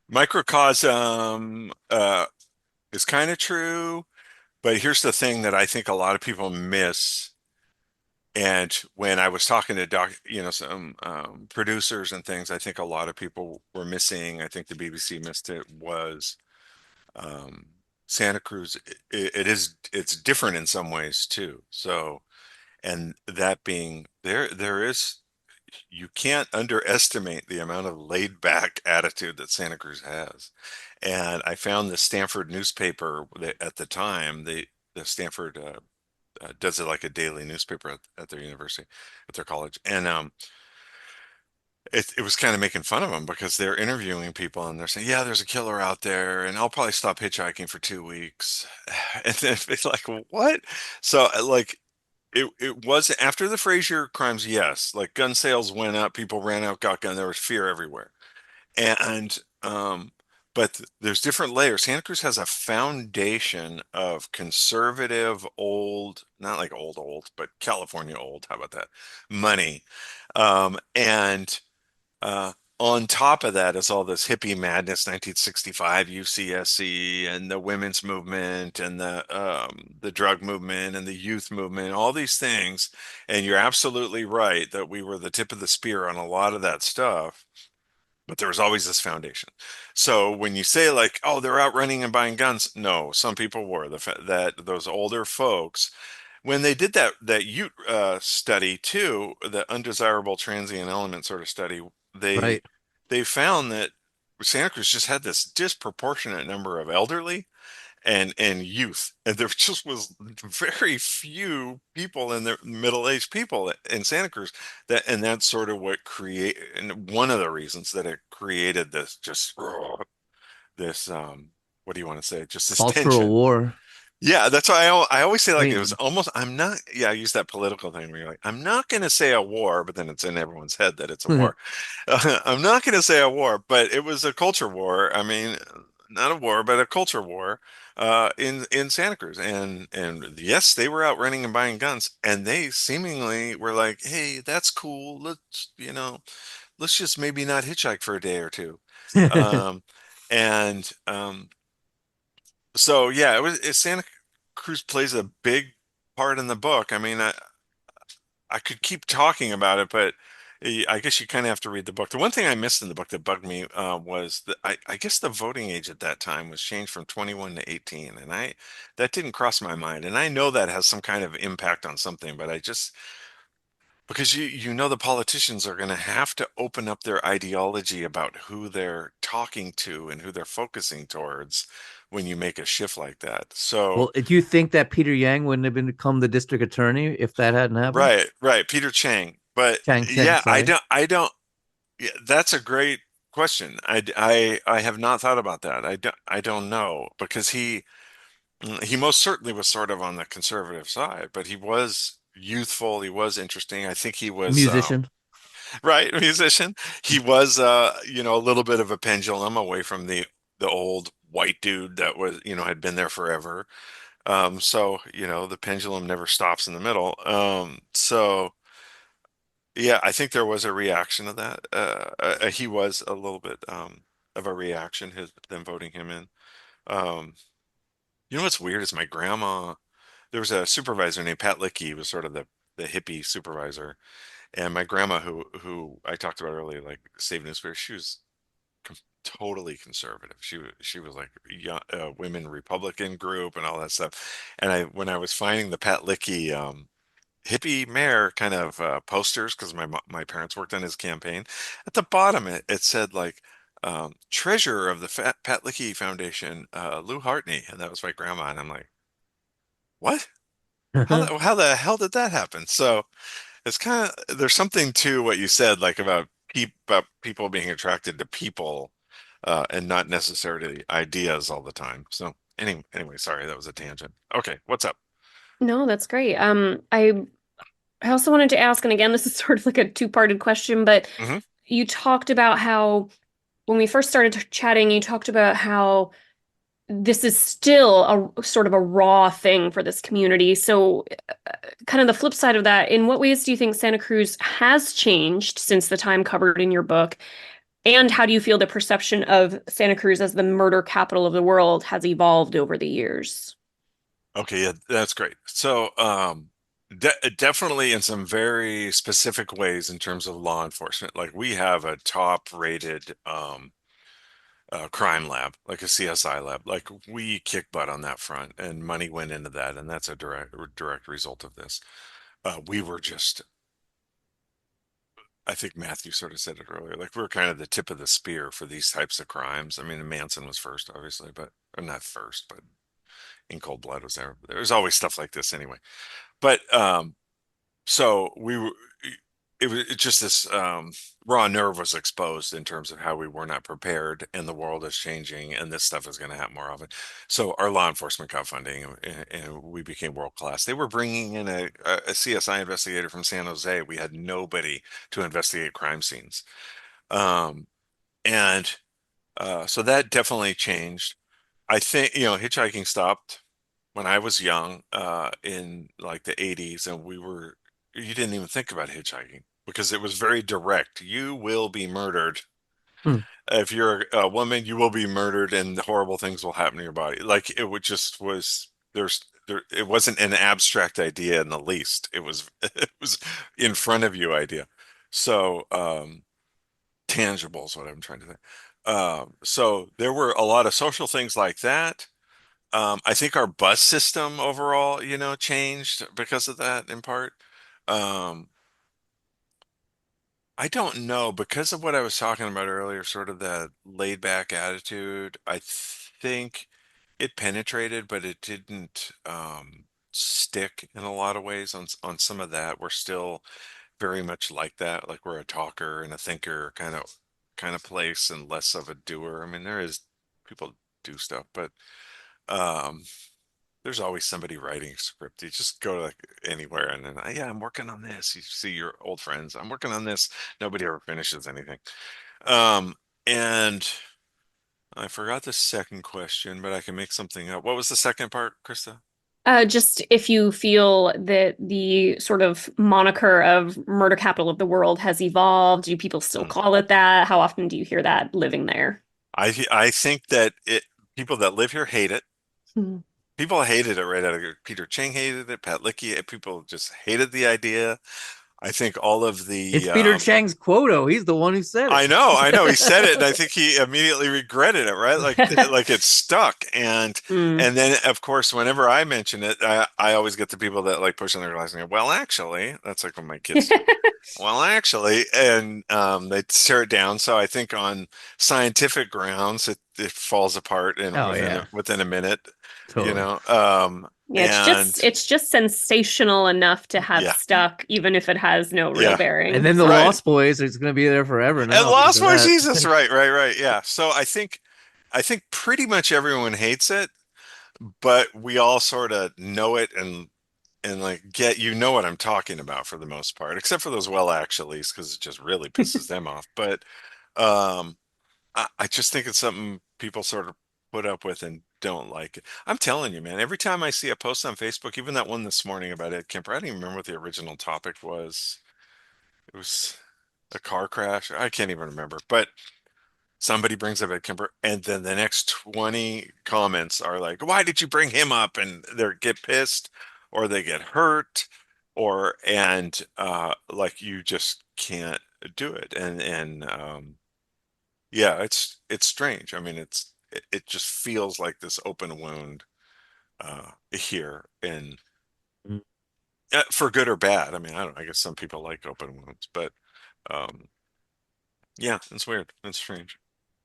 S3: Microcosm is kind of true, but here's the thing that I think a lot of people miss. And when I was talking to some producers and things, I think a lot of people were missing. I think the BBC missed it. Was um, Santa Cruz? It's different in some ways too. So, and that being there is you can't underestimate the amount of laid back attitude that Santa Cruz has. And I found the Stanford newspaper that at the time, the Stanford does it like a daily newspaper at their university, at their college. And it was kind of making fun of them because they're interviewing people and they're saying, yeah, there's a killer out there and I'll probably stop hitchhiking for 2 weeks. And then it's like, what? So like it was after the Frazier crimes, yes. Like gun sales went up, people ran out, got gun. There was fear everywhere, and but there's different layers. Santa Cruz has a foundation of conservative, old, not like old, but California old. How about that? Money, and on top of that is all this hippie madness, 1965 UCSC and the women's movement and the drug movement and the youth movement, all these things. And you're absolutely right that we were the tip of the spear on a lot of that stuff. but there was always this foundation. So when you say like, oh, they're out running and buying guns, no, some people were. That those older folks, when they did that Ute study too, the undesirable transient element sort of study, they
S2: Right.
S3: they found that Santa Cruz just had this disproportionate number of elderly and youth, and there just was very few people in the middle-aged people in Santa Cruz. And that's sort of what create and one of the reasons that it created this just this what do you want to say, just this
S2: Cultural
S3: tension.
S2: war.
S3: Yeah, that's why I always say
S2: I
S3: like it was
S2: mean,
S3: almost, I'm not, yeah, I use that political thing where you're like, I'm not going to say a war, but then it's in everyone's head that it's a war. I'm not going to say a war, but it was a culture war. I mean, not a war, but a culture war in Santa Cruz. And yes, they were out running and buying guns, and they seemingly were like, hey, that's cool. Let's just maybe not hitchhike for a day or two. Um, and so yeah, Santa Cruz plays a big part in the book. I mean, I could keep talking about it, but I guess you kind of have to read the book. The one thing I missed in the book that bugged me was that I guess the voting age at that time was changed from 21 to 18, and I that didn't cross my mind. And I know that has some kind of impact on something, but I just because the politicians are going to have to open up their ideology about who they're talking to and who they're focusing towards when you make a shift like that. So
S2: well, do you think that Peter Yang wouldn't have become the district attorney if that hadn't happened?
S3: right, right, Peter Chang. But
S2: Chang,
S3: yeah,
S2: sorry.
S3: I don't. Yeah, that's a great question. I have not thought about that. I don't know because he most certainly was sort of on the conservative side, but he was youthful. He was interesting. I think he was
S2: Musician.
S3: right, musician. He was a little bit of a pendulum away from the old white dude that was, had been there forever. So, the pendulum never stops in the middle. So yeah, I think there was a reaction to that. He was a little bit of a reaction, them voting him in. Um, what's weird is my grandma. There was a supervisor named Pat Lickey, who was sort of the hippie supervisor, and my grandma, who I talked about earlier, like saved newspaper, she was totally conservative. She was like young, women Republican group and all that stuff. And when I was finding the Pat Lickey hippie mayor kind of posters because my parents worked on his campaign. At the bottom, it said like treasurer of the Pat Lickey Foundation, Lou Hartney, and that was my grandma. And I'm like, what? How the hell did that happen? So it's kind of there's something to what you said, like about people being attracted to people and not necessarily ideas all the time. So anyway, sorry, that was a tangent. Okay, what's up?
S1: No, that's great. I also wanted to ask, and again, this is sort of like a two-parted question, but
S3: Hmm.
S1: you talked about how when we first started chatting, you talked about how this is still a sort of a raw thing for this community. So, kind of the flip side of that, in what ways do you think Santa Cruz has changed since the time covered in your book? And how do you feel the perception of Santa Cruz as the murder capital of the world has evolved over the years?
S3: Okay, yeah, that's great. So, definitely in some very specific ways in terms of law enforcement. Like we have a top-rated crime lab, like a CSI lab. Like we kick butt on that front, and money went into that, and that's a direct result of this. We were just, I think Matthew sort of said it earlier, like we are kind of the tip of the spear for these types of crimes. I mean, Manson was first, obviously, but or not first, but in Cold Blood was there. There was always stuff like this anyway. But so we were, it just this raw nerve was exposed in terms of how we were not prepared, and the world is changing, and this stuff is going to happen more often. So our law enforcement got funding, and we became world class. They were bringing in a CSI investigator from San Jose. We had nobody to investigate crime scenes, and so that definitely changed. I think hitchhiking stopped when I was young, in like the 80s, and you didn't even think about hitchhiking because it was very direct. You will be murdered.
S2: Hmm.
S3: If you're a woman, you will be murdered and horrible things will happen to your body. Like it would just was it wasn't an abstract idea in the least. It was it was in front of you idea. So tangible is what I'm trying to say. So there were a lot of social things like that. I think our bus system overall, changed because of that in part. Um, I don't know, because of what I was talking about earlier, sort of that laid back attitude. I think it penetrated, but it didn't stick in a lot of ways on some of that. We're still very much like that, like we're a talker and a thinker kind of place and less of a doer. I mean, there is people do stuff, but um there's always somebody writing a script. You just go to like anywhere and then, yeah, I'm working on this. You see your old friends. I'm working on this. Nobody ever finishes anything. Um, and I forgot the second question, but I can make something up. What was the second part, Krista?
S1: Just if you feel that the sort of moniker of murder capital of the world has evolved, do people still
S3: Hmm.
S1: call it that? How often do you hear that living there?
S3: I think that people that live here hate it.
S1: Hmm.
S3: People hated it right out of here. Peter Chang hated it. Pat Lickey, people just hated the idea. I think all of
S2: It's
S3: the
S2: Peter Chang's quote. He's the one who said it.
S3: I know. He said it, and I think he immediately regretted it, right? Like it stuck.
S1: Mm.
S3: And then, of course, whenever I mention it, I always get the people that like push on their glass and go, "Well, actually," that's like what my kids do. Well, actually, and they tear it down. So I think on scientific grounds, it falls apart in
S2: Oh yeah,
S3: within a minute, you
S2: totally.
S3: know.
S1: Yeah,
S3: And
S1: it's just sensational enough to have
S3: yeah,
S1: stuck, even if it has no real
S3: yeah,
S2: And
S1: bearing.
S2: then the
S1: So,
S3: right.
S2: Lost Boys is going to be there forever
S3: And
S2: now because
S3: Lost
S2: of
S3: Boys,
S2: that.
S3: Jesus, right, yeah. So I think pretty much everyone hates it, but we all sort of know it and like get what I'm talking about for the most part, except for those well actuallys because it just really pisses them off. But um, I just think it's something people sort of put up with and don't like it. I'm telling you, man, every time I see a post on Facebook, even that one this morning about Ed Kemper, I don't even remember what the original topic was. It was a car crash. I can't even remember, but somebody brings up Ed Kemper, and then the next 20 comments are like, "Why did you bring him up?" And they get pissed, or they get hurt, and like you just can't do it. And yeah, it's strange. I mean, it just feels like this open wound here, and for good or bad. I mean, I don't. I guess some people like open wounds, but um, yeah, it's weird. It's strange.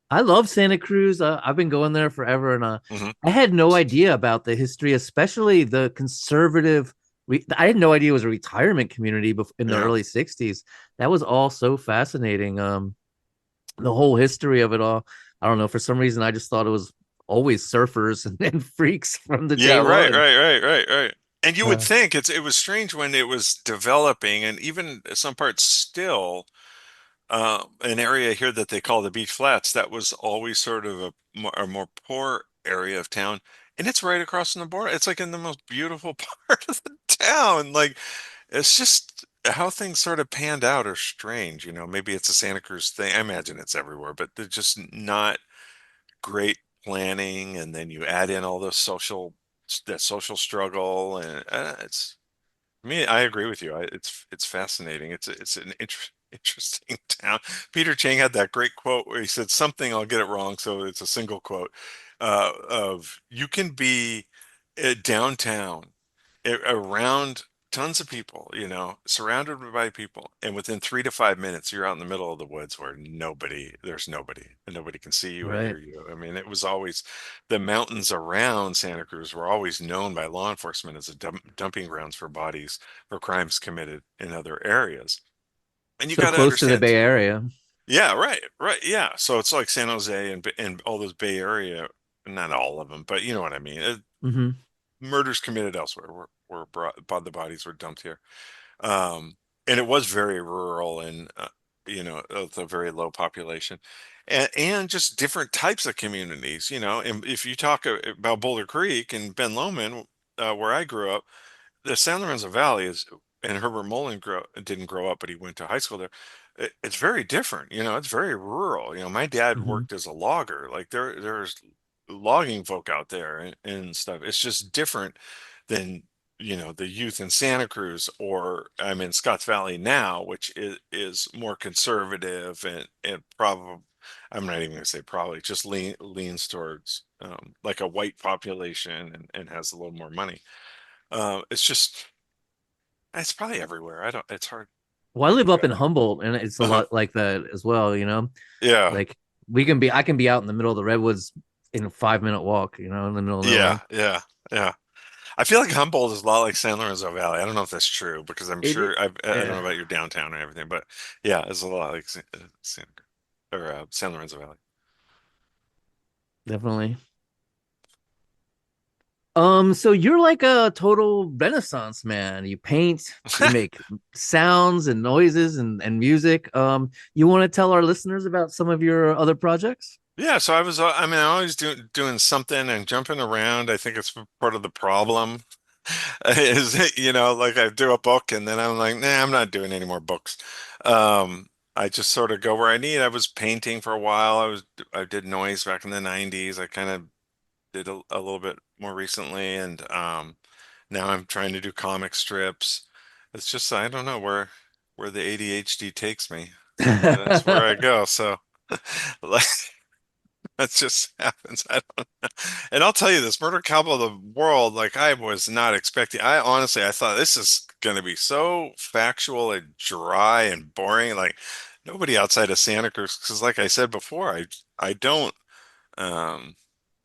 S2: I love Santa Cruz. I've been going there forever, and
S3: Hmm.
S2: I had no idea about the history, especially the conservative. I had no idea it was a retirement community in the
S3: Yeah.
S2: early '60s. That was all so fascinating. The whole history of it all. I don't know. For some reason, I just thought it was always surfers and freaks from the
S3: Yeah,
S2: day one.
S3: right. And you would
S2: Uh,
S3: think it was strange when it was developing, and even some parts still, an area here that they call the Beach Flats, that was always sort of a more poor area of town, and it's right across from the border. It's like in the most beautiful part of the town. Like it's just how things sort of panned out are strange. Maybe it's a Santa Cruz thing. I imagine it's everywhere, but they're just not great planning, and then you add in all that social struggle, and it's me. I agree with you. It's fascinating. It's an interesting town. Peter Chang had that great quote where he said something. I'll get it wrong, so it's a single quote of you can be downtown around tons of people, surrounded by people, and within 3 to 5 minutes, you're out in the middle of the woods where there's nobody, and nobody can see you or
S2: right.
S3: hear you. I mean, it was always the mountains around Santa Cruz were always known by law enforcement as a dumping grounds for bodies for crimes committed in other areas. And you
S2: So
S3: got to
S2: close to the
S3: understand
S2: Bay
S3: too.
S2: Area.
S3: Yeah, right, yeah. So it's like San Jose and all those Bay Area, not all of them, but you know what I mean.
S2: Hmm.
S3: Murders committed elsewhere were brought, but the bodies were dumped here. Um, and it was very rural and with a very low population, and just different types of communities. And if you talk about Boulder Creek and Ben Lomond, where I grew up, the San Lorenzo Valley is, and Herbert Mullin didn't grow up, but he went to high school there. It's very different. It's very rural. My dad
S2: Hmm.
S3: worked as a logger. Like there's logging folk out there and stuff. It's just different than the youth in Santa Cruz, or I'm in Scotts Valley now, which is more conservative and probably, I'm not even gonna say probably, just leans towards like a white population and has a little more money. It's probably everywhere. I don't, it's hard.
S2: Well, I live up
S3: Yeah.
S2: in Humboldt, and it's a
S3: Uh-huh.
S2: lot like that as well.
S3: Yeah.
S2: Like I can be out in the middle of the redwoods in a 5 minute walk. In the middle of
S3: Yeah.
S2: nowhere.
S3: Yeah. Yeah. I feel like Humboldt is a lot like San Lorenzo Valley. I don't know if that's true because I'm
S2: It,
S3: sure I don't know
S2: yeah,
S3: about your downtown and everything, but yeah, it's a lot like San Lorenzo Valley.
S2: definitely. So you're like a total Renaissance man. You paint, you make sounds and noises and music. You want to tell our listeners about some of your other projects?
S3: Yeah, so I mean, I'm always doing something and jumping around. I think it's part of the problem is, like I do a book and then I'm like, nah, I'm not doing any more books. I just sort of go where I need. I was painting for a while. I did noise back in the 90s. I kind of did a little bit more recently, and now I'm trying to do comic strips. It's just I don't know where the ADHD takes me. That's where I go. So like that just happens. I don't know. And I'll tell you this, Murder Capital of the World, like I was not expecting. I honestly I thought this is gonna be so factual and dry and boring. Like nobody outside of Santa Cruz, because like I said before, I don't um,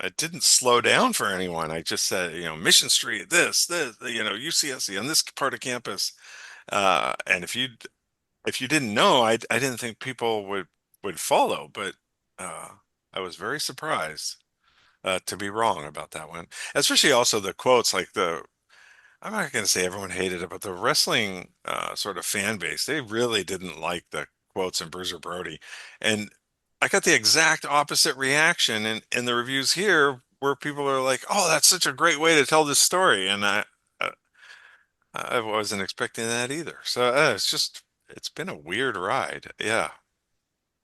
S3: I didn't slow down for anyone. I just said, Mission Street, this, UCSC on this part of campus. And if you didn't know, I didn't think people would follow, but uh, I was very surprised to be wrong about that one. Especially also the quotes, like I'm not going to say everyone hated it, but the wrestling sort of fan base, they really didn't like the quotes in Bruiser Brody. And I got the exact opposite reaction in the reviews here, where people are like, "Oh, that's such a great way to tell this story," and uh, I wasn't expecting that either. So it's been a weird ride. Yeah,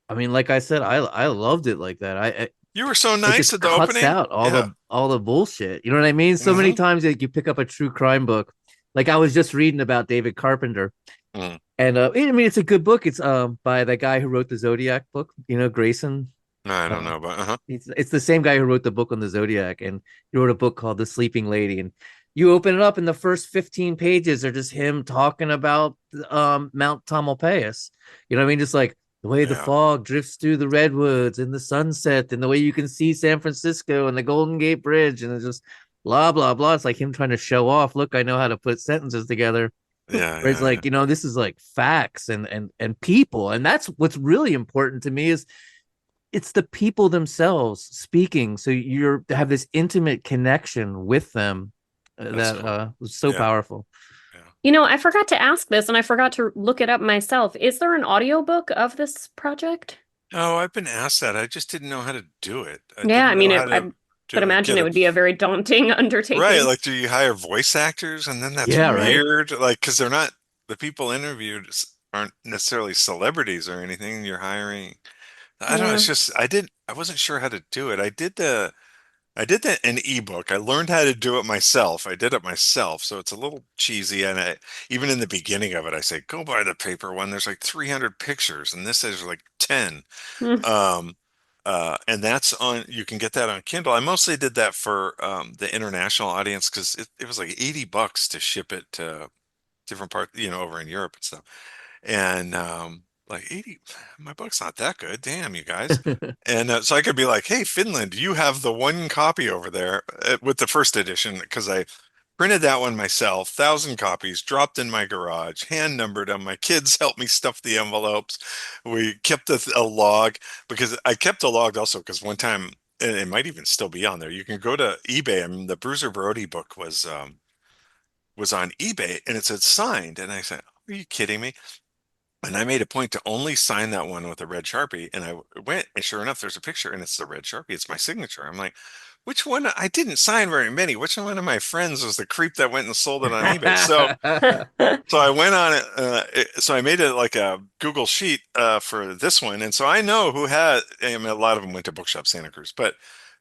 S2: I mean, like I said, I loved it like that.
S3: you were so
S2: It
S3: nice
S2: just
S3: at the
S2: cuts
S3: opening.
S2: out
S3: Yeah.
S2: all the bullshit. You know what I mean? So many
S3: Hmm.
S2: times that you pick up a true crime book, like I was just reading about David Carpenter,
S3: Mm.
S2: and I mean it's a good book. It's by the guy who wrote the Zodiac book. Grayson.
S3: No, I don't
S2: Uh,
S3: know, but uh-huh.
S2: it's the same guy who wrote the book on the Zodiac, and he wrote a book called The Sleeping Lady. And you open it up, and the first 15 pages are just him talking about Mount Tamalpais. You know what I mean? Just like the way the
S3: Yeah,
S2: fog drifts through the redwoods and the sunset, and the way you can see San Francisco and the Golden Gate Bridge, and it's just blah blah blah. It's like him trying to show off. Look, I know how to put sentences together.
S3: yeah,
S2: Where it's
S3: yeah,
S2: like, this is like facts and people, and that's what's really important to me is it's the people themselves speaking, so you're have this intimate connection with them
S3: that's
S2: that
S3: cool.
S2: was so
S3: Yeah,
S2: powerful.
S3: yeah.
S1: I forgot to ask this and I forgot to look it up myself. Is there an audiobook of this project?
S3: Oh, I've been asked that. I just didn't know how to do it. I
S1: Yeah,
S3: didn't
S1: I mean,
S3: know how
S1: I
S3: to
S1: would imagine
S3: get
S1: it
S3: a
S1: would be a very daunting
S3: right.
S1: undertaking.
S3: Like, do you hire voice actors? And then that's
S2: Yeah, right.
S3: weird. Like, because they're not the people interviewed aren't necessarily celebrities or anything. You're hiring. I don't know.
S1: Yeah.
S3: It's just I wasn't sure how to do it. I did that in ebook. I learned how to do it myself. I did it myself, so it's a little cheesy. And even in the beginning of it, I say, go buy the paper one. There's like 300 pictures, and this is like 10.
S1: Hmm.
S3: Um, and that's on, you can get that on Kindle. I mostly did that for the international audience because it was like $80 to ship it to different parts, over in Europe and stuff. And like 80, my book's not that good. Damn, you guys. And so I could be like, hey, Finland, you have the one copy over there with the first edition because I printed that one myself, 1,000 copies, dropped in my garage, hand numbered them. My kids helped me stuff the envelopes. We kept a log because I kept a log also because one time, and it might even still be on there. You can go to eBay. I mean, the Bruiser Brody book was on eBay and it said signed, and I said, "Are you kidding me?" And I made a point to only sign that one with a red Sharpie. And I went, and sure enough, there's a picture, and it's the red Sharpie. It's my signature. I'm like, which one? I didn't sign very many. Which one of my friends was the creep that went and sold it on eBay? So I went on it. So I made it like a Google sheet for this one, and so I know who had. I mean, a lot of them went to Bookshop Santa Cruz, but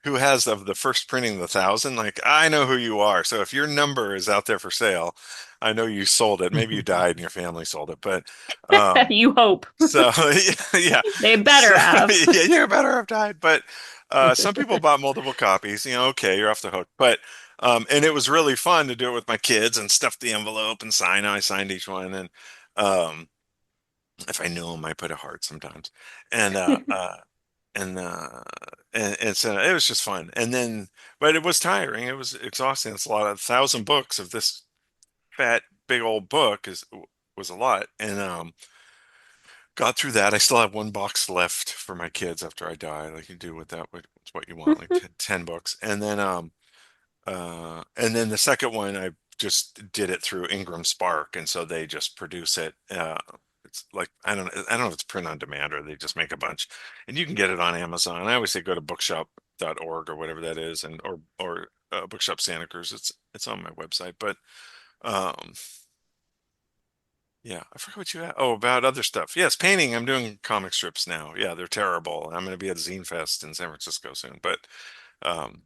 S3: who has of the first printing of the 1,000, like I know who you are. So if your number is out there for sale, I know you sold it. Maybe you died and your family sold it, but
S1: You hope.
S3: so yeah,
S1: They
S3: so
S1: better have.
S3: yeah, you better have died. But some people bought multiple copies. Okay, you're off the hook. But and it was really fun to do it with my kids and stuff the envelope and sign. I signed each one, and um, if I knew them, I put a heart sometimes. And and uh and so it was just fun. And then, but it was tiring. It was exhausting. It's a lot of 1,000 books of this fat big old book is was a lot. And got through that. I still have one box left for my kids after I die. Like you do with that, it's what you want, like 10 books. And then the second one, I just did it through Ingram Spark, and so they just produce it. It's like I don't know if it's print on demand or they just make a bunch, and you can get it on Amazon. I always say go to bookshop.org or whatever that is, and or Bookshop Santa Cruz. It's on my website, but um, yeah, I forgot what you had. Oh, about other stuff. Yes, painting. I'm doing comic strips now. Yeah, they're terrible. I'm going to be at Zine Fest in San Francisco soon, but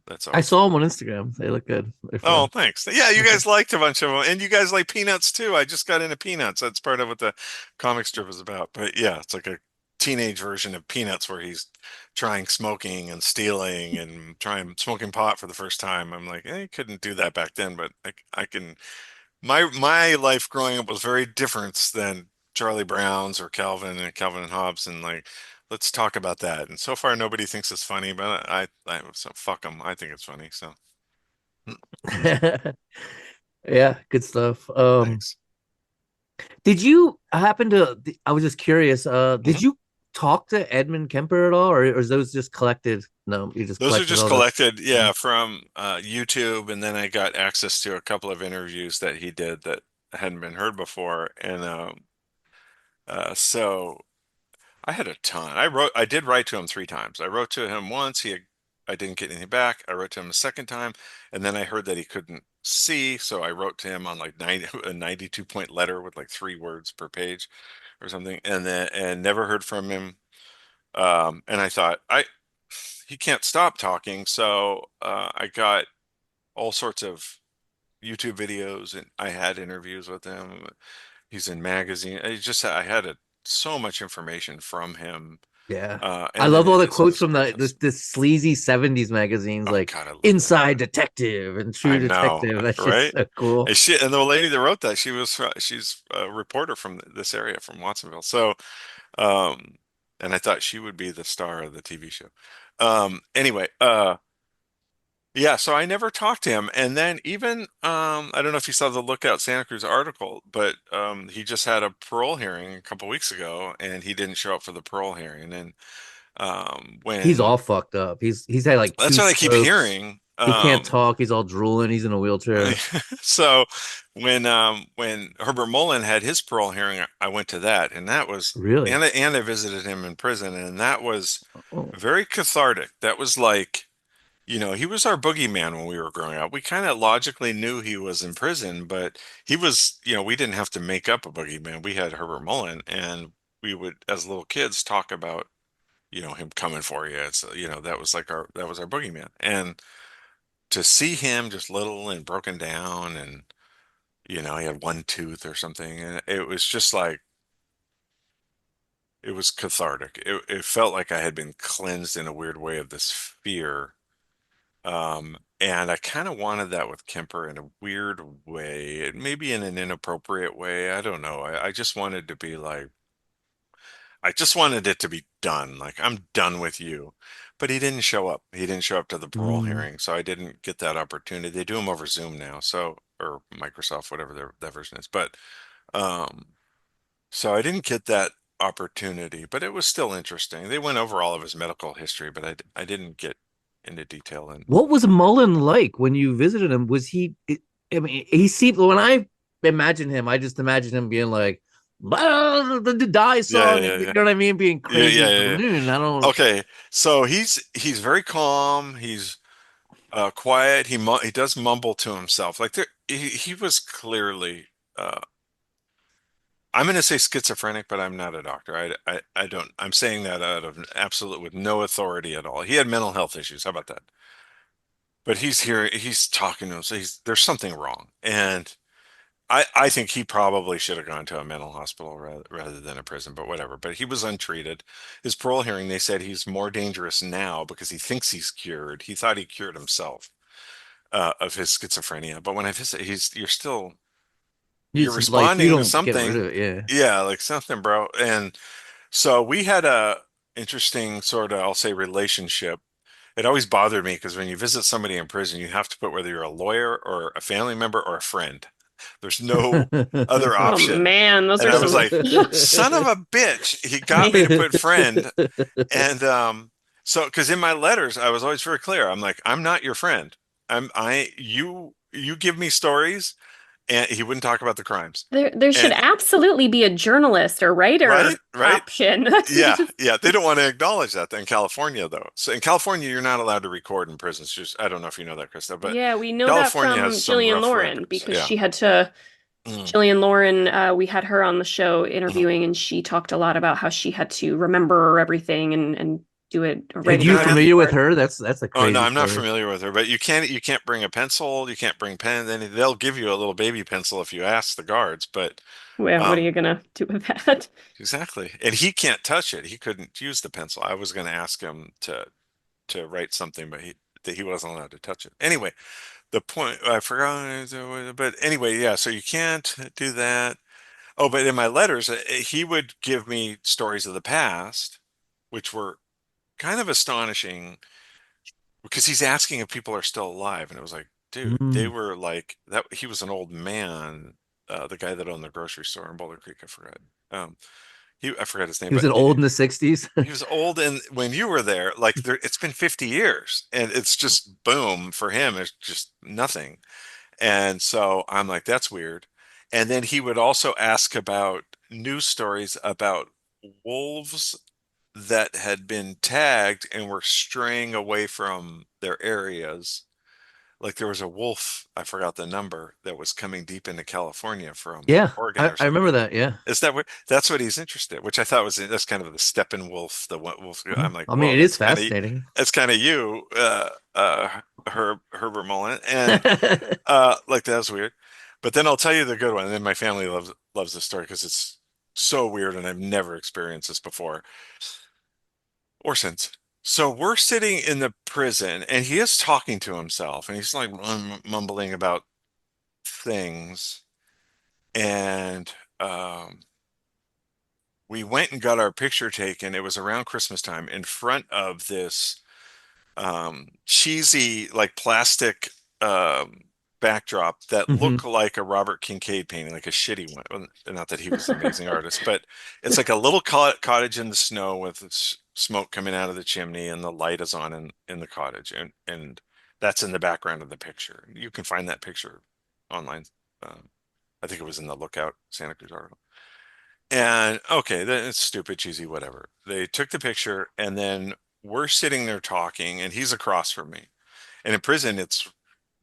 S3: that's
S2: I
S3: always
S2: saw
S3: fun.
S2: them on Instagram. They look good. They're
S3: Oh,
S2: fun.
S3: thanks. Yeah, you guys liked a bunch of them, and you guys like Peanuts too. I just got into Peanuts. That's part of what the comic strip is about. But yeah, it's like a teenage version of Peanuts where he's trying smoking and stealing and trying smoking pot for the first time. I'm like, you couldn't do that back then, but I can. My life growing up was very different than Charlie Brown's or Calvin and Calvin and Hobbes, and like, let's talk about that. And so far, nobody thinks it's funny, but so fuck them. I think it's funny. So
S2: Yeah, good stuff.
S3: thanks.
S2: Did you happen to? I was just curious. Did
S3: Mhm.
S2: you talk to Edmund Kemper at all, or is those just collected? No, you just
S3: Those are
S2: collected
S3: just
S2: all the.
S3: collected,
S2: Mhm.
S3: yeah, from YouTube, and then I got access to a couple of interviews that he did that hadn't been heard before, and so I had a ton. I did write to him 3 times. I wrote to him once. I didn't get anything back. I wrote to him a second time, and then I heard that he couldn't see, so I wrote to him on like 90, a 92-point letter with like 3 words per page or something, and never heard from him. And I thought, he can't stop talking, so I got all sorts of YouTube videos, and I had interviews with him. He's in magazine. I had so much information from him,
S2: Yeah, I
S3: and then
S2: love all the
S3: his
S2: quotes from
S3: descriptions.
S2: the sleazy '70s magazines,
S3: Oh
S2: like
S3: God, I love that.
S2: "Inside Detective" and "True
S3: I know,
S2: Detective." That's just
S3: right?
S2: so cool.
S3: And the lady that wrote that, she's a reporter from this area, from Watsonville. So, um, and I thought she would be the star of the TV show. Anyway, yeah, so I never talked to him. And then even I don't know if you saw the Lookout Santa Cruz article, but he just had a parole hearing a couple weeks ago and he didn't show up for the parole hearing. And
S2: He's
S3: when
S2: all fucked up. He's had like
S3: that's
S2: two
S3: what I keep
S2: strokes.
S3: hearing.
S2: He can't talk. He's all drooling. He's in a wheelchair.
S3: So when Herbert Mullin had his parole hearing, I went to that, and that was
S2: Really?
S3: and I visited him in prison, and that was
S2: Oh,
S3: very cathartic. That was like, he was our boogeyman when we were growing up. We kind of logically knew he was in prison, but he was, we didn't have to make up a boogeyman. We had Herbert Mullin, and we would, as little kids, talk about, him coming for you. It's, that was our boogeyman. And to see him just little and broken down, and, he had one tooth or something, and it was just like, it was cathartic. It felt like I had been cleansed in a weird way of this fear. And I kind of wanted that with Kemper in a weird way, maybe in an inappropriate way. I don't know. I just wanted to be like, I just wanted it to be done. Like, I'm done with you. But he didn't show up. He didn't show up to the parole
S2: mm.
S3: hearing, so I didn't get that opportunity. They do them over Zoom now, so, or Microsoft, whatever that version is. But um, so I didn't get that opportunity, but it was still interesting. They went over all of his medical history, but I didn't get into detail. And
S2: What was Mullen like when you visited him? Was he? I mean, he seemed when I imagine him, I just imagine him being like, "Well, the die
S3: yeah,
S2: song,"
S3: yeah,
S2: you
S3: yeah.
S2: know what I mean? Being
S3: Yeah,
S2: crazy.
S3: yeah, yeah, yeah.
S2: I don't.
S3: Okay, so he's very calm. He's quiet. He does mumble to himself. Like he was clearly uh I'm going to say schizophrenic, but I'm not a doctor. I don't, I'm saying that out of absolute with no authority at all. He had mental health issues. How about that? But he's here, he's talking to him. So there's something wrong. And I think he probably should have gone to a mental hospital rather than a prison, but whatever. But he was untreated. His parole hearing, they said he's more dangerous now because he thinks he's cured. He thought he cured himself of his schizophrenia. But when I visit, you're
S2: Like you
S3: responding to
S2: don't get rid
S3: something.
S2: of it. Yeah.
S3: Yeah, like something, bro. And so we had a interesting sort of, I'll say, relationship. It always bothered me because when you visit somebody in prison, you have to put whether you're a lawyer or a family member or a friend. There's no other
S1: Oh
S3: option.
S1: man, those
S3: And
S1: are
S3: I was
S1: some.
S3: like, son of a bitch, he got me to put friend. And so because in my letters, I was always very clear. I'm like, I'm not your friend. You give me stories, and he wouldn't talk about the crimes.
S1: There should
S3: And
S1: absolutely be a journalist or
S3: right,
S1: writer
S3: right.
S1: option.
S3: Yeah, yeah. They don't want to acknowledge that in California, though. So in California, you're not allowed to record in prisons. Just I don't know if you know that, Krista, but
S1: Yeah, we know that
S3: California has
S1: from
S3: some
S1: Gillian
S3: rough
S1: Lauren
S3: records.
S1: because
S3: Yeah.
S1: she had to.
S3: Mm,
S1: Gillian Lauren, we had her on the show
S3: mm.
S1: interviewing, and she talked a lot about how she had to remember everything and do it,
S2: Are
S1: write it
S2: you
S1: down
S3: Yeah.
S2: familiar with
S1: afterward.
S2: her? That's a
S3: Oh no,
S2: crazy
S3: I'm not
S2: story.
S3: familiar with her, but you can't bring a pencil, you can't bring pen. Then they'll give you a little baby pencil if you ask the guards. But
S1: Well, what are
S3: um,
S1: you gonna do with that?
S3: exactly, and he can't touch it. He couldn't use the pencil. I was going to ask him to write something, but he wasn't allowed to touch it. Anyway, the point I forgot, but anyway, yeah. So you can't do that. Oh, but in my letters, he would give me stories of the past, which were kind of astonishing because he's asking if people are still alive, and it was like, dude, they
S2: Mm.
S3: were like that. He was an old man, the guy that owned the grocery store in Boulder Creek. I forgot. Um, I forgot his name,
S2: He was
S3: but
S2: an old in the 60s.
S3: he was old, and when you were there, like it's been 50 years, and it's just boom for him. It's just nothing. And so I'm like, that's weird. And then he would also ask about news stories about wolves that had been tagged and were straying away from their areas. Like there was a wolf, I forgot the number, that was coming deep into California from
S2: Yeah,
S3: Oregon
S2: I,
S3: or
S2: I remember
S3: something.
S2: that. Yeah.
S3: Is that what that's what he's interested in, which I thought was that's kind of the Steppenwolf, the wolf. I'm like,
S2: I mean,
S3: whoa,
S2: it is fascinating.
S3: that's kind of you, Herbert Mullin. And like that was weird. But then I'll tell you the good one. And then my family loves this story because it's so weird and I've never experienced this before or since. So we're sitting in the prison and he is talking to himself and he's like mumbling about things. And we went and got our picture taken. It was around Christmas time in front of this cheesy like plastic backdrop that
S2: Hmm.
S3: looked like a Robert Kincaid painting, like a shitty one. Well, not that he was an amazing artist, but it's like a little cottage in the snow with smoke coming out of the chimney, and the light is on in the cottage, and that's in the background of the picture. You can find that picture online. Um, I think it was in the Lookout Santa Cruz article. And okay, then it's stupid, cheesy, whatever. They took the picture, and then we're sitting there talking, and he's across from me. And in prison, it's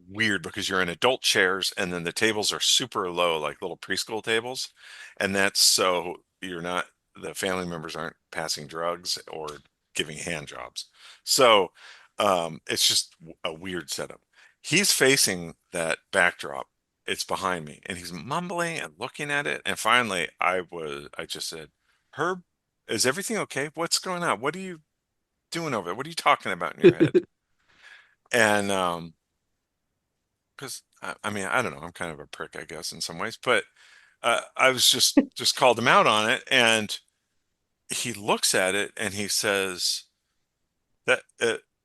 S3: weird because you're in adult chairs, and then the tables are super low, like little preschool tables. And that's so the family members aren't passing drugs or giving hand jobs. So it's just a weird setup. He's facing that backdrop. It's behind me, and he's mumbling and looking at it. And finally, I just said, Herb, is everything okay? What's going on? What are you doing over there? What are you talking about in your head? And because I mean, I don't know, I'm kind of a prick, I guess, in some ways, but I was just called him out on it, and he looks at it and he says that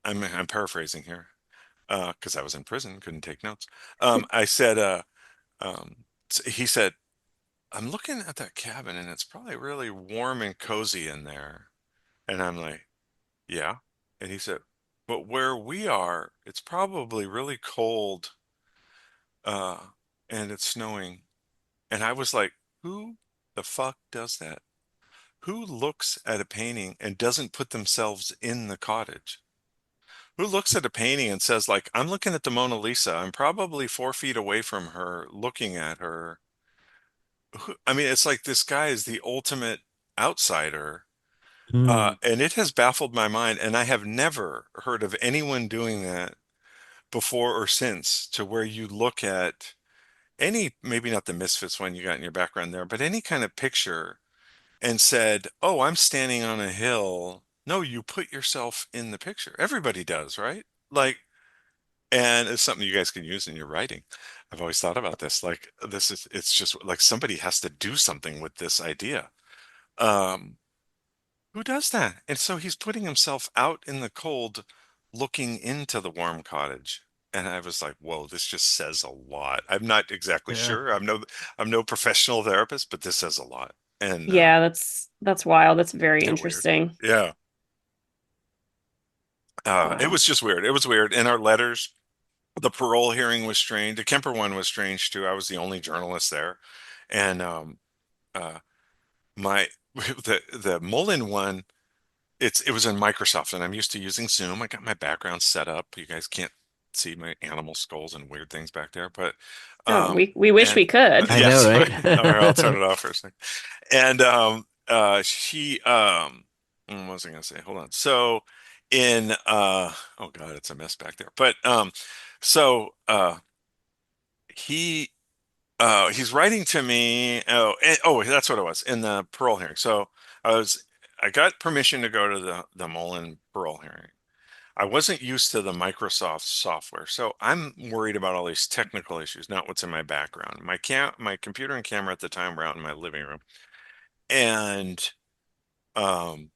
S3: I'm paraphrasing here because I was in prison, couldn't take notes. I said, he said, I'm looking at that cabin and it's probably really warm and cozy in there, and I'm like, yeah, and he said, but where we are, it's probably really cold uh, and it's snowing. And I was like, who the fuck does that? Who looks at a painting and doesn't put themselves in the cottage? Who looks at a painting and says, like, I'm looking at the Mona Lisa. I'm probably 4 feet away from her, looking at her. I mean, it's like this guy is the ultimate outsider.
S2: Hmm.
S3: And it has baffled my mind, and I have never heard of anyone doing that before or since, to where you look at any, maybe not the Misfits one you got in your background there, but any kind of picture and said, "Oh, I'm standing on a hill." No, you put yourself in the picture. Everybody does, right? Like, and it's something you guys can use in your writing. I've always thought about this. Like, it's just like somebody has to do something with this idea. Um, who does that? And so he's putting himself out in the cold, looking into the warm cottage. And I was like, whoa, this just says a lot. I'm not exactly
S2: Yeah.
S3: sure. I'm no professional therapist, but this says a lot. And
S1: Yeah, that's wild. That's very
S3: kind of weird.
S1: interesting.
S3: Yeah. It
S1: Wow.
S3: was just weird. It was weird. In our letters, the parole hearing was strange. The Kemper one was strange too. I was the only journalist there. And uh my the Mullin one, it was in Microsoft, and I'm used to using Zoom. I got my background set up. You guys can't see my animal skulls and weird things back there, but
S1: Oh, we wish
S3: and
S1: we could.
S2: I know,
S3: yes, all right, I'll turn
S2: right?
S3: it off for a second. And she what was I gonna say? Hold on. So in oh God, it's a mess back there. But so he he's writing to me. Oh, that's what it was in the parole hearing. So I got permission to go to the Mullen parole hearing. I wasn't used to the Microsoft software, so I'm worried about all these technical issues, not what's in my background. My computer and camera at the time were out in my living room, and um,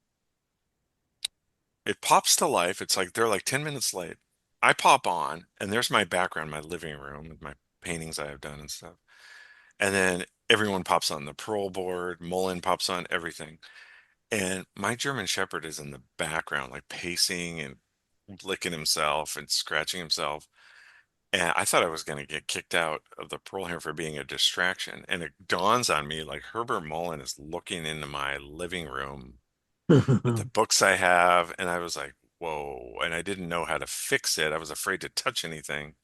S3: it pops to life. It's like they're like 10 minutes late. I pop on, and there's my background, my living room with my paintings I have done and stuff. And then everyone pops on the parole board, Mullen pops on everything. And my German Shepherd is in the background, like pacing and licking himself and scratching himself. And I thought I was going to get kicked out of the parole here for being a distraction. And it dawns on me like Herbert Mullin is looking into my living room with the books I have. And I was like, whoa. And I didn't know how to fix it. I was afraid to touch anything.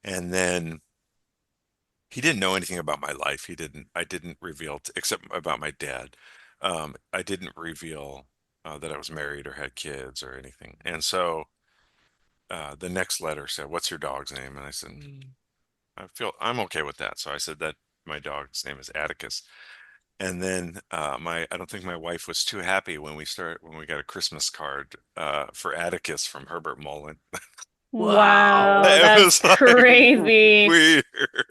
S3: And then he didn't know anything about my life. I didn't reveal, except about my dad. I didn't reveal that I was married or had kids or anything. And so the next letter said, "What's your dog's name?" And I said, I'm okay with that. So I said that my dog's name is Atticus. And then I don't think my wife was too happy when we got a Christmas card for Atticus from Herbert Mullin.
S1: Wow,
S2: Wow.
S3: It
S1: that's
S3: was like
S1: crazy.
S3: weird.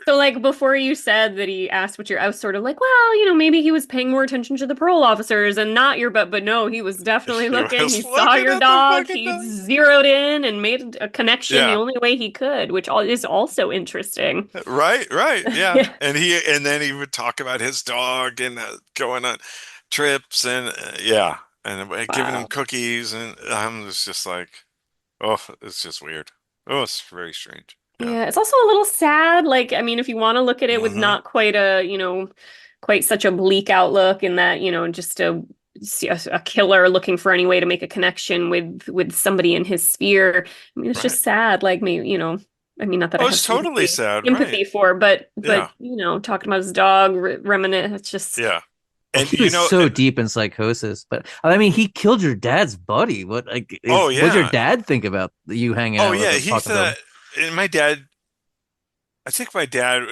S1: So like before you said that he asked what your, I was sort of like, well, maybe he was paying more attention to the parole officers and not your, but no, he was definitely
S3: He
S1: looking. He
S3: was
S1: saw
S3: looking
S1: your
S3: at the
S1: dog.
S3: fucking
S1: He
S3: dog.
S1: zeroed in and made a connection the
S3: Yeah.
S1: only way he could, which is also interesting.
S3: Right, right, yeah.
S1: Yeah.
S3: And then he would talk about his dog and going on trips and yeah, and giving him
S1: Wow.
S3: cookies, and I'm just like, oh, it's just weird. Oh, it's very strange. Yeah.
S1: Yeah, it's also a little sad. Like, I mean, if you want to look at it with
S3: Hmm.
S1: not quite a, quite such a bleak outlook in that, just a killer looking for any way to make a connection with somebody in his sphere. I mean, it's
S3: Right.
S1: just sad. Like me, I mean, not that I
S3: Oh,
S1: have
S3: it's totally
S1: sympathy
S3: sad. Right.
S1: empathy for, but
S3: Yeah.
S1: talking about his dog, reminisce. It's just
S3: Yeah.
S2: Well,
S3: And
S2: he was so deep in psychosis, but I mean, he killed your dad's buddy. What like
S3: oh
S2: is what's your
S3: yeah.
S2: dad think about you hanging
S3: Oh
S2: out with
S3: yeah.
S2: him,
S3: He
S2: talking to
S3: thought,
S2: him?
S3: and my dad. I think my dad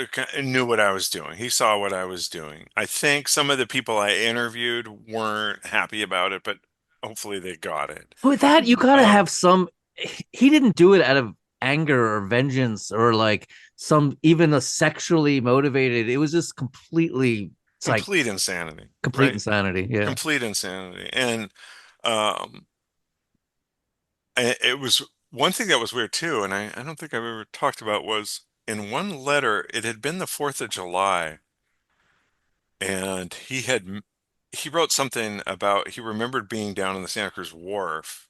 S3: knew what I was doing. He saw what I was doing. I think some of the people I interviewed weren't happy about it, but hopefully they got it.
S2: With that, you gotta
S3: Um,
S2: have some. He didn't do it out of anger or vengeance or like some even a sexually motivated. It was just completely. It's like
S3: Complete insanity,
S2: complete
S3: right?
S2: insanity. Yeah.
S3: Complete insanity. And um, it was one thing that was weird too, and I don't think I've ever talked about was in one letter, it had been the 4th of July, and he wrote something about he remembered being down in the Santa Cruz Wharf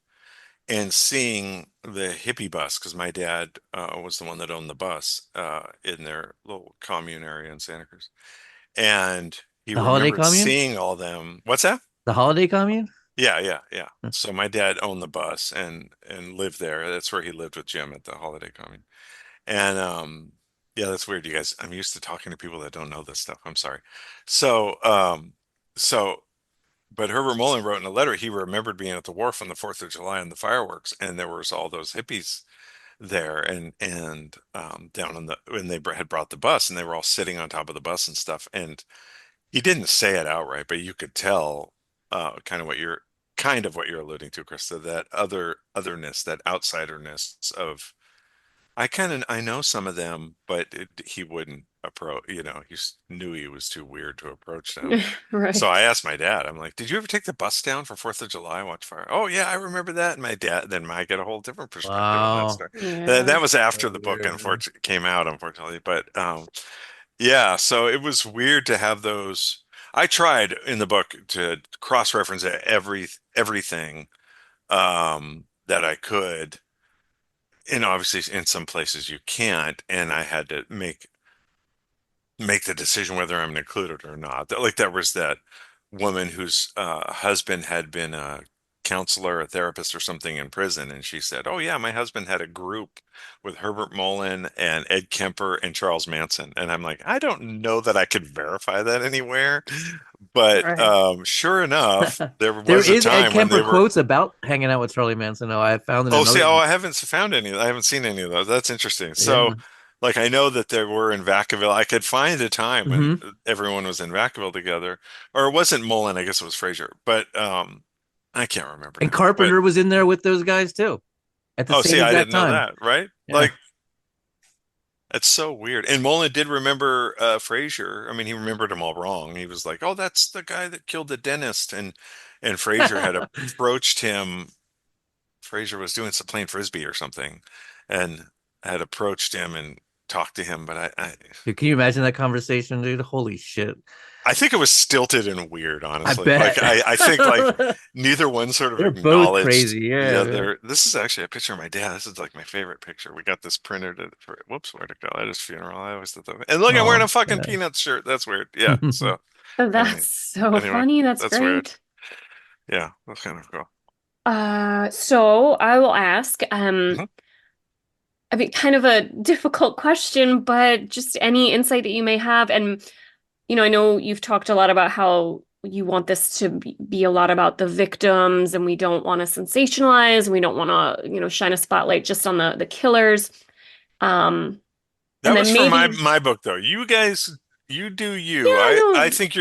S3: and seeing the hippie bus because my dad was the one that owned the bus in their little commune area in Santa Cruz, and he
S2: The holiday
S3: remembered
S2: commune.
S3: seeing all them. What's that?
S2: The holiday commune.
S3: Yeah, yeah, yeah. So my dad owned the bus and lived there. That's where he lived with Jim at the holiday commune. And Yeah, that's weird, you guys. I'm used to talking to people that don't know this stuff. I'm sorry. So, so, but Herbert Mullin wrote in a letter, he remembered being at the wharf on the 4th of July and the fireworks, and there was all those hippies there and down on the when they had brought the bus and they were all sitting on top of the bus and stuff. And he didn't say it outright, but you could tell kind of what you're alluding to, Krista, that otherness, that outsiderness of I know some of them, but he wouldn't approach, knew he was too weird to approach them. So
S1: Right.
S3: I asked my dad, I'm like, did you ever take the bus down for 4th of July and watch fire? Oh yeah, I remember that. And my dad, then I get a whole different perspective on that
S2: Wow.
S3: story.
S1: Yeah.
S3: That was
S2: So
S3: after the book,
S2: weird, man.
S3: unfortunately, came out, unfortunately. But yeah, so it was weird to have those. I tried in the book to cross-reference everything that I could, and obviously in some places you can't, and I had to make the decision whether I'm going to include it or not. Like there was that woman whose husband had been a counselor, a therapist, or something in prison, and she said, "Oh yeah, my husband had a group with Herbert Mullin and Ed Kemper and Charles Manson." And I'm like, I don't know that I could verify that anywhere, but
S1: Right.
S3: sure enough, there
S2: There
S3: was a
S2: is Ed
S3: time when they
S2: Kemper
S3: were.
S2: quotes about hanging out with Charlie Manson. Oh, I found in
S3: Oh, see,
S2: another
S3: oh,
S2: book.
S3: I haven't found any. I haven't seen any of those. That's interesting.
S2: Yeah.
S3: So, like, I know that there were in Vacaville. I could find a time when
S2: Hmm.
S3: everyone was in Vacaville together, or it wasn't Mullen. I guess it was Frazier, but I can't remember
S2: And
S3: now. But
S2: Carpenter was in there with those guys too at the
S3: oh,
S2: same
S3: see, I
S2: exact
S3: didn't know
S2: time.
S3: that. Right?
S2: Yeah.
S3: Like, it's so weird. And Mullen did remember Frazier. I mean, he remembered him all wrong. He was like, "Oh, that's the guy that killed the dentist," and Frazier had approached him. Frazier was doing some playing frisbee or something, and had approached him and talked to him. But
S2: Dude, can you imagine that conversation, dude? Holy shit.
S3: I think it was stilted and weird,
S2: I
S3: honestly. Like
S2: bet.
S3: I think like neither one sort of
S2: They're both
S3: acknowledged
S2: crazy.
S3: the
S2: Yeah, man.
S3: other. This is actually a picture of my dad. This is like my favorite picture. We got this printed for whoops, where'd it go? At his funeral. I always thought that. And look, I'm wearing
S2: Oh,
S3: a fucking
S2: yeah.
S3: Peanuts shirt. That's weird. Yeah. So
S1: Oh, that's
S3: anyway,
S1: so
S3: anyway,
S1: funny. That's
S3: that's weird.
S1: great.
S3: Yeah, that's kind of cool.
S1: So I will ask,
S3: Mhm.
S1: I mean, kind of a difficult question, but just any insight that you may have. And, I know you've talked a lot about how you want this to be a lot about the victims, and we don't want to sensationalize, and we don't want to, shine a spotlight just on the killers. Um, and
S3: That was
S1: then
S3: for my
S1: maybe,
S3: my book though. You guys, you do you.
S1: yeah,
S3: I
S1: no,
S3: think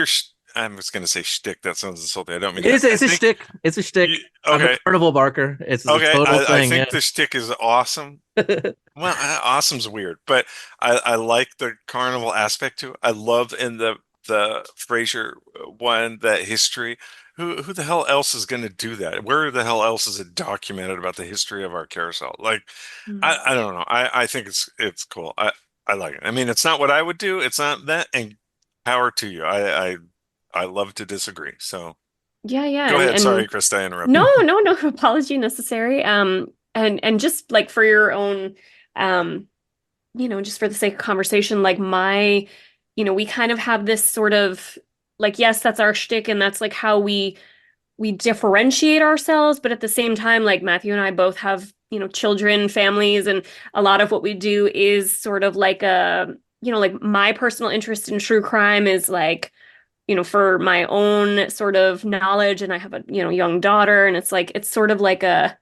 S3: I'm just gonna say shtick. That sounds insulting. I don't mean that.
S2: It's a,
S3: I
S2: it's a
S3: think
S2: shtick. It's a
S3: you.
S2: shtick. I'm the
S3: Okay,
S2: carnival barker. It's a
S3: okay.
S2: total
S3: I
S2: thing.
S3: think
S2: Yeah.
S3: the shtick is awesome. Well, awesome's weird, but I like the carnival aspect to it. I love in the Frazier one that history. Who the hell else is going to do that? Where the hell else is it documented about the history of our carousel? Like,
S1: Mm.
S3: I don't know. I think it's cool. I like it. I mean, it's not what I would do. It's not that. And power to you. I love to disagree. So
S1: Yeah, yeah,
S3: go
S1: and
S3: ahead. Sorry,
S1: and
S3: Krista, I
S1: no,
S3: interrupted.
S1: no apology necessary. And just like for your own, um, just for the sake of conversation, like we kind of have this sort of like, yes, that's our shtick, and that's like how we differentiate ourselves, but at the same time, like Matthew and I both have, children, families, and a lot of what we do is sort of like like my personal interest in true crime is like for my own sort of knowledge, and I have a, young daughter, and it's like it's sort of like a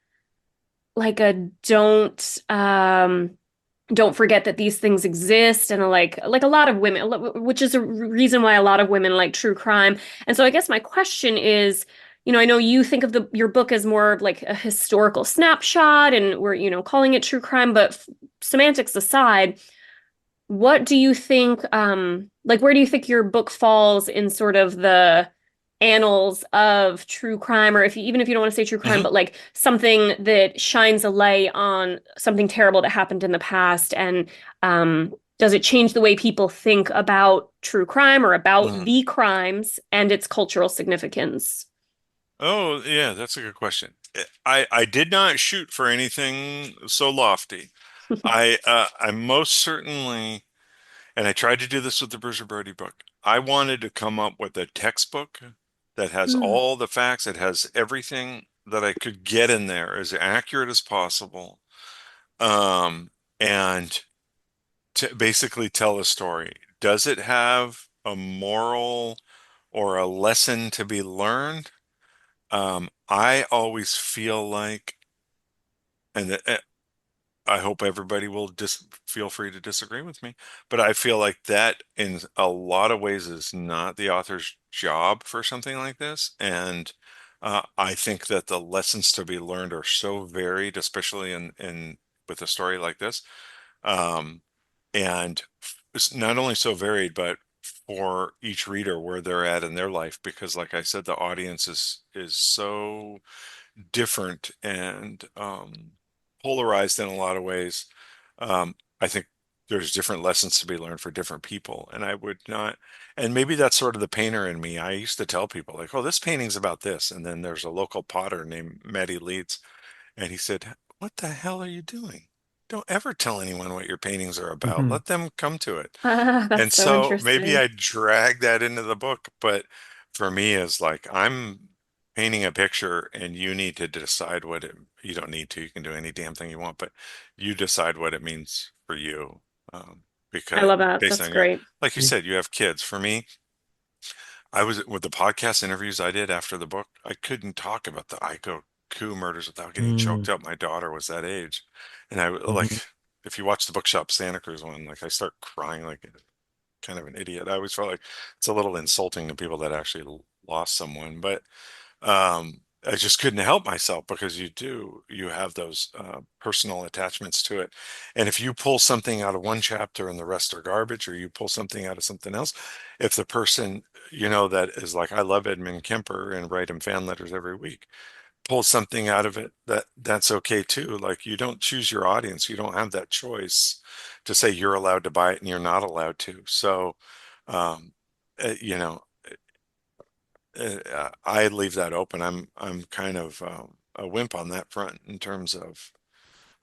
S1: don't forget that these things exist, and like a lot of women, which is a reason why a lot of women like true crime. And so I guess my question is, I know you think of your book as more of like a historical snapshot, and we're, calling it true crime, but semantics aside, what do you think, like where do you think your book falls in sort of the annals of true crime, or even if you don't want to say true crime,
S3: Mhm.
S1: but like something that shines a light on something terrible that happened in the past, and does it change the way people think about true crime or about
S3: Mhm.
S1: the crimes and its cultural significance?
S3: Oh, yeah, that's a good question. I did not shoot for anything so lofty. I most certainly, and I tried to do this with the Bruiser Brody book. I wanted to come up with a textbook that has
S1: Mm,
S3: all the facts, it has everything that I could get in there as accurate as possible. And to basically tell a story. Does it have a moral or a lesson to be learned? I always feel like, and I hope everybody will just feel free to disagree with me, but I feel like that in a lot of ways is not the author's job for something like this. And I think that the lessons to be learned are so varied, especially in with a story like this. Um, and it's not only so varied, but for each reader where they're at in their life, because like I said, the audience is so different and polarized in a lot of ways. I think there's different lessons to be learned for different people, and I would not. And maybe that's sort of the painter in me. I used to tell people like, "Oh, this painting's about this," and then there's a local potter named Matty Leeds, and he said, "What the hell are you doing? Don't ever tell anyone what your paintings are about.
S2: Hmm.
S3: Let them come to it."
S1: That's
S3: And
S1: so
S3: so maybe
S1: interesting.
S3: I drag that into the book, but for me is like I'm painting a picture and you need to decide what it, you don't need to, you can do any damn thing you want, but you decide what it means for you.
S1: I
S3: Because
S1: love that.
S3: based
S1: That's
S3: on your,
S1: great.
S3: like you said, you have kids. For me, I was with the podcast interviews I did after the book, I couldn't talk about the Ico coup murders without getting choked
S2: Mm-hmm.
S3: up. My daughter was that age. And I like, if you watch the bookshop Santa Cruz one, like I start crying like kind of an idiot. I always felt like it's a little insulting to people that actually lost someone, but I just couldn't help myself because you have those personal attachments to it. And if you pull something out of one chapter and the rest are garbage, or you pull something out of something else, if the person, that is like, I love Edmund Kemper and write him fan letters every week, pull something out of it, that's okay too. Like you don't choose your audience. You don't have that choice to say you're allowed to buy it and you're not allowed to. So, um, uh, you know, I leave that open. I'm kind of a wimp on that front in terms of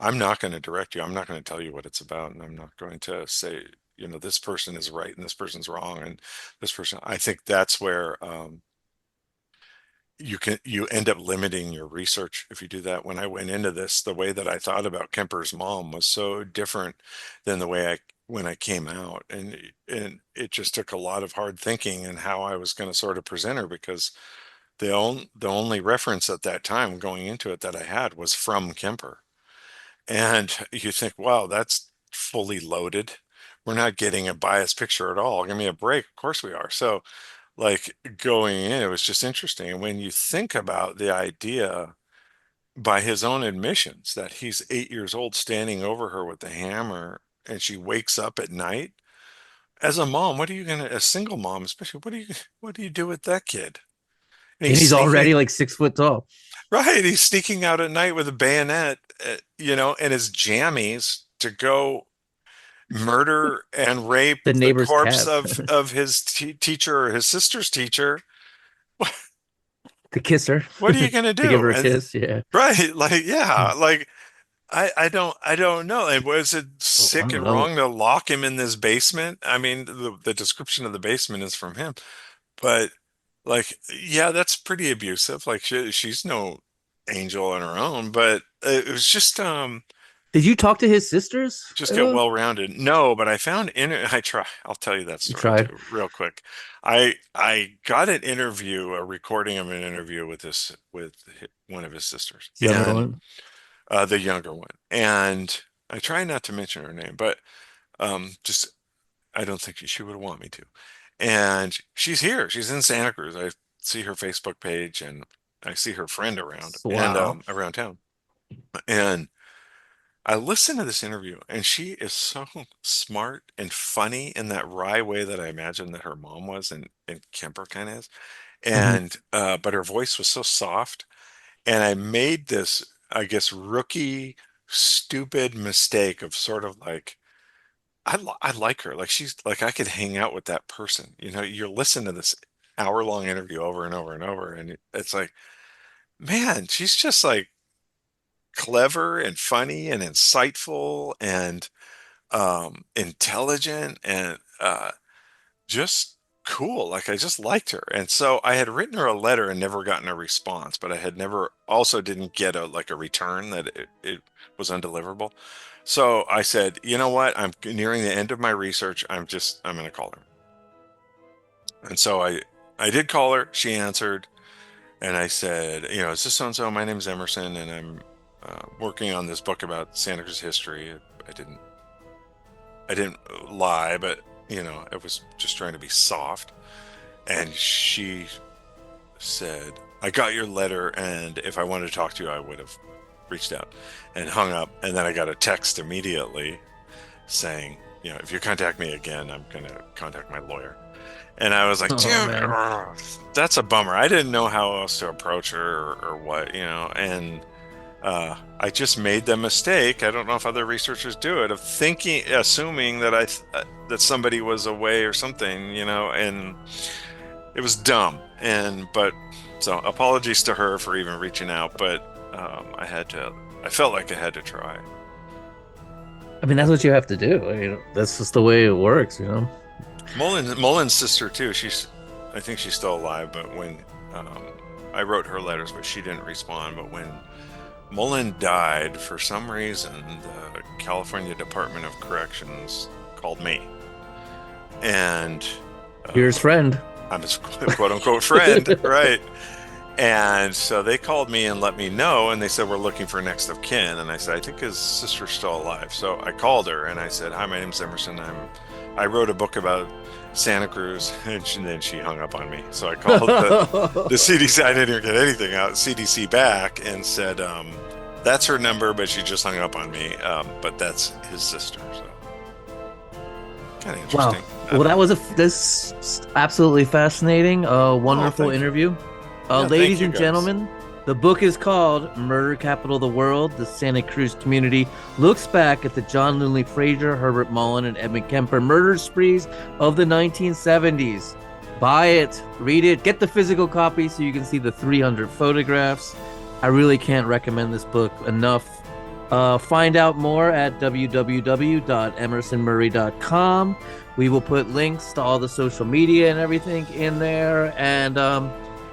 S3: I'm not going to direct you. I'm not going to tell you what it's about, and I'm not going to say, this person is right and this person's wrong, and this person. I think that's where you end up limiting your research if you do that. When I went into this, the way that I thought about Kemper's mom was so different than the way I when I came out, and it just took a lot of hard thinking and how I was going to sort of present her because the only reference at that time going into it that I had was from Kemper. And you think, wow, that's fully loaded. We're not getting a biased picture at all. Give me a break. Of course we are. So like going in, it was just interesting. And when you think about the idea by his own admissions that he's 8 years old standing over her with the hammer and she wakes up at night, as a mom, a single mom, especially, what do you do with that kid? And
S2: And
S3: he's
S2: he's already
S3: sneaking,
S2: like 6 foot tall.
S3: right. He's sneaking out at night with a bayonet, and his jammies to go murder and rape
S2: The
S3: the
S2: neighbor's
S3: corpse
S2: cat
S3: of his teacher or his sister's teacher.
S2: to kiss her,
S3: What are you
S2: to
S3: going to
S2: give
S3: do?
S2: her a
S3: And
S2: kiss. Yeah.
S3: right, like yeah, like I don't know. And was it
S2: Oh, I
S3: sick
S2: don't
S3: and
S2: know.
S3: wrong to lock him in this basement? I mean, the description of the basement is from him, but like, yeah, that's pretty abusive. Like she's no angel on her own, but it was
S2: Did you talk to his sisters
S3: just
S2: at
S3: get
S2: all?
S3: well rounded. No, but I found in I try. I'll tell you that
S2: You
S3: story
S2: tried.
S3: too, real quick. I got an interview, a recording of an interview with one of his sisters,
S2: Younger
S3: and
S2: one.
S3: the younger one, and I try not to mention her name, but just I don't think she would want me to. And she's here. She's in Santa Cruz. I see her Facebook page, and I see her friend around and
S2: Wow.
S3: around town, and I listened to this interview, and she is so smart and funny in that wry way that I imagine that her mom was, and Kemper kind of is.
S2: Hmm.
S3: And but her voice was so soft, and I made this, I guess, rookie, stupid mistake of sort of like I like her, like she's like I could hang out with that person. You're listening to this hour-long interview over and over and over, and it's like, man, she's just like clever and funny and insightful and intelligent and just cool. Like I just liked her. And so I had written her a letter and never gotten a response, but I had never also didn't get a return that it was undeliverable. So I said, you know what? I'm nearing the end of my research. I'm going to call her. And so I did call her. She answered. And I said, is this so-and-so? My name's Emerson, and I'm working on this book about Santa Cruz history. I didn't lie, but I was just trying to be soft. And she said, I got your letter, and if I wanted to talk to you, I would have reached out, and hung up. And then I got a text immediately saying, if you contact me again, I'm going to contact my lawyer. And I was like, that's a bummer. I didn't know how else to approach her or what, and I just made the mistake. I don't know if other researchers do it, of assuming that that somebody was away or something, and it was dumb. So apologies to her for even reaching out, but I felt like I had to try.
S2: I mean, that's what you have to do. That's just the way it works,
S3: Mullin's sister too. I think she's still alive. But when I wrote her letters, but she didn't respond. But when Mullin died, for some reason, the California Department of Corrections called me, and
S2: here's friend.
S3: I'm his quote unquote friend, right? And so they called me and let me know, and they said, we're looking for next of kin. And I said, I think his sister's still alive. So I called her and I said, hi, my name's Emerson. I wrote a book about Santa Cruz, and then she hung up on me. So I called the CDC. I didn't even get anything out. CDC back and said, that's her number, but she just hung up on me. But that's his sister. So kind of interesting.
S2: Wow. Well, this absolutely fascinating. Wonderful interview. Ladies and gentlemen, the book is called Murder Capital of the World. The Santa Cruz community looks back at the John Linley Frazier, Herbert Mullin, and Edmund Kemper Murder Sprees of the 1970s. Buy it, read it, get the physical copy so you can see the 300 photographs. I really can't recommend this book enough. Find out more at www.emersonmurray.com. We will put links to all the social media and everything in there. And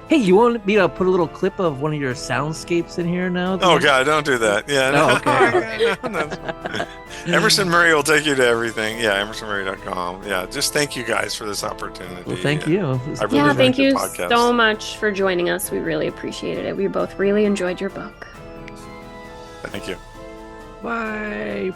S2: hey, you want me to put a little clip of one of your soundscapes in here now?
S3: Oh, God, don't do that. Yeah.
S2: No, okay.
S3: Emerson Murray will take you to everything. Yeah, emersonmurray.com. Yeah, just thank you guys for this opportunity.
S2: Well, thank you.
S1: Thank you so much for joining us. We really appreciated it. We both really enjoyed your book.
S3: Thank you.
S2: Bye.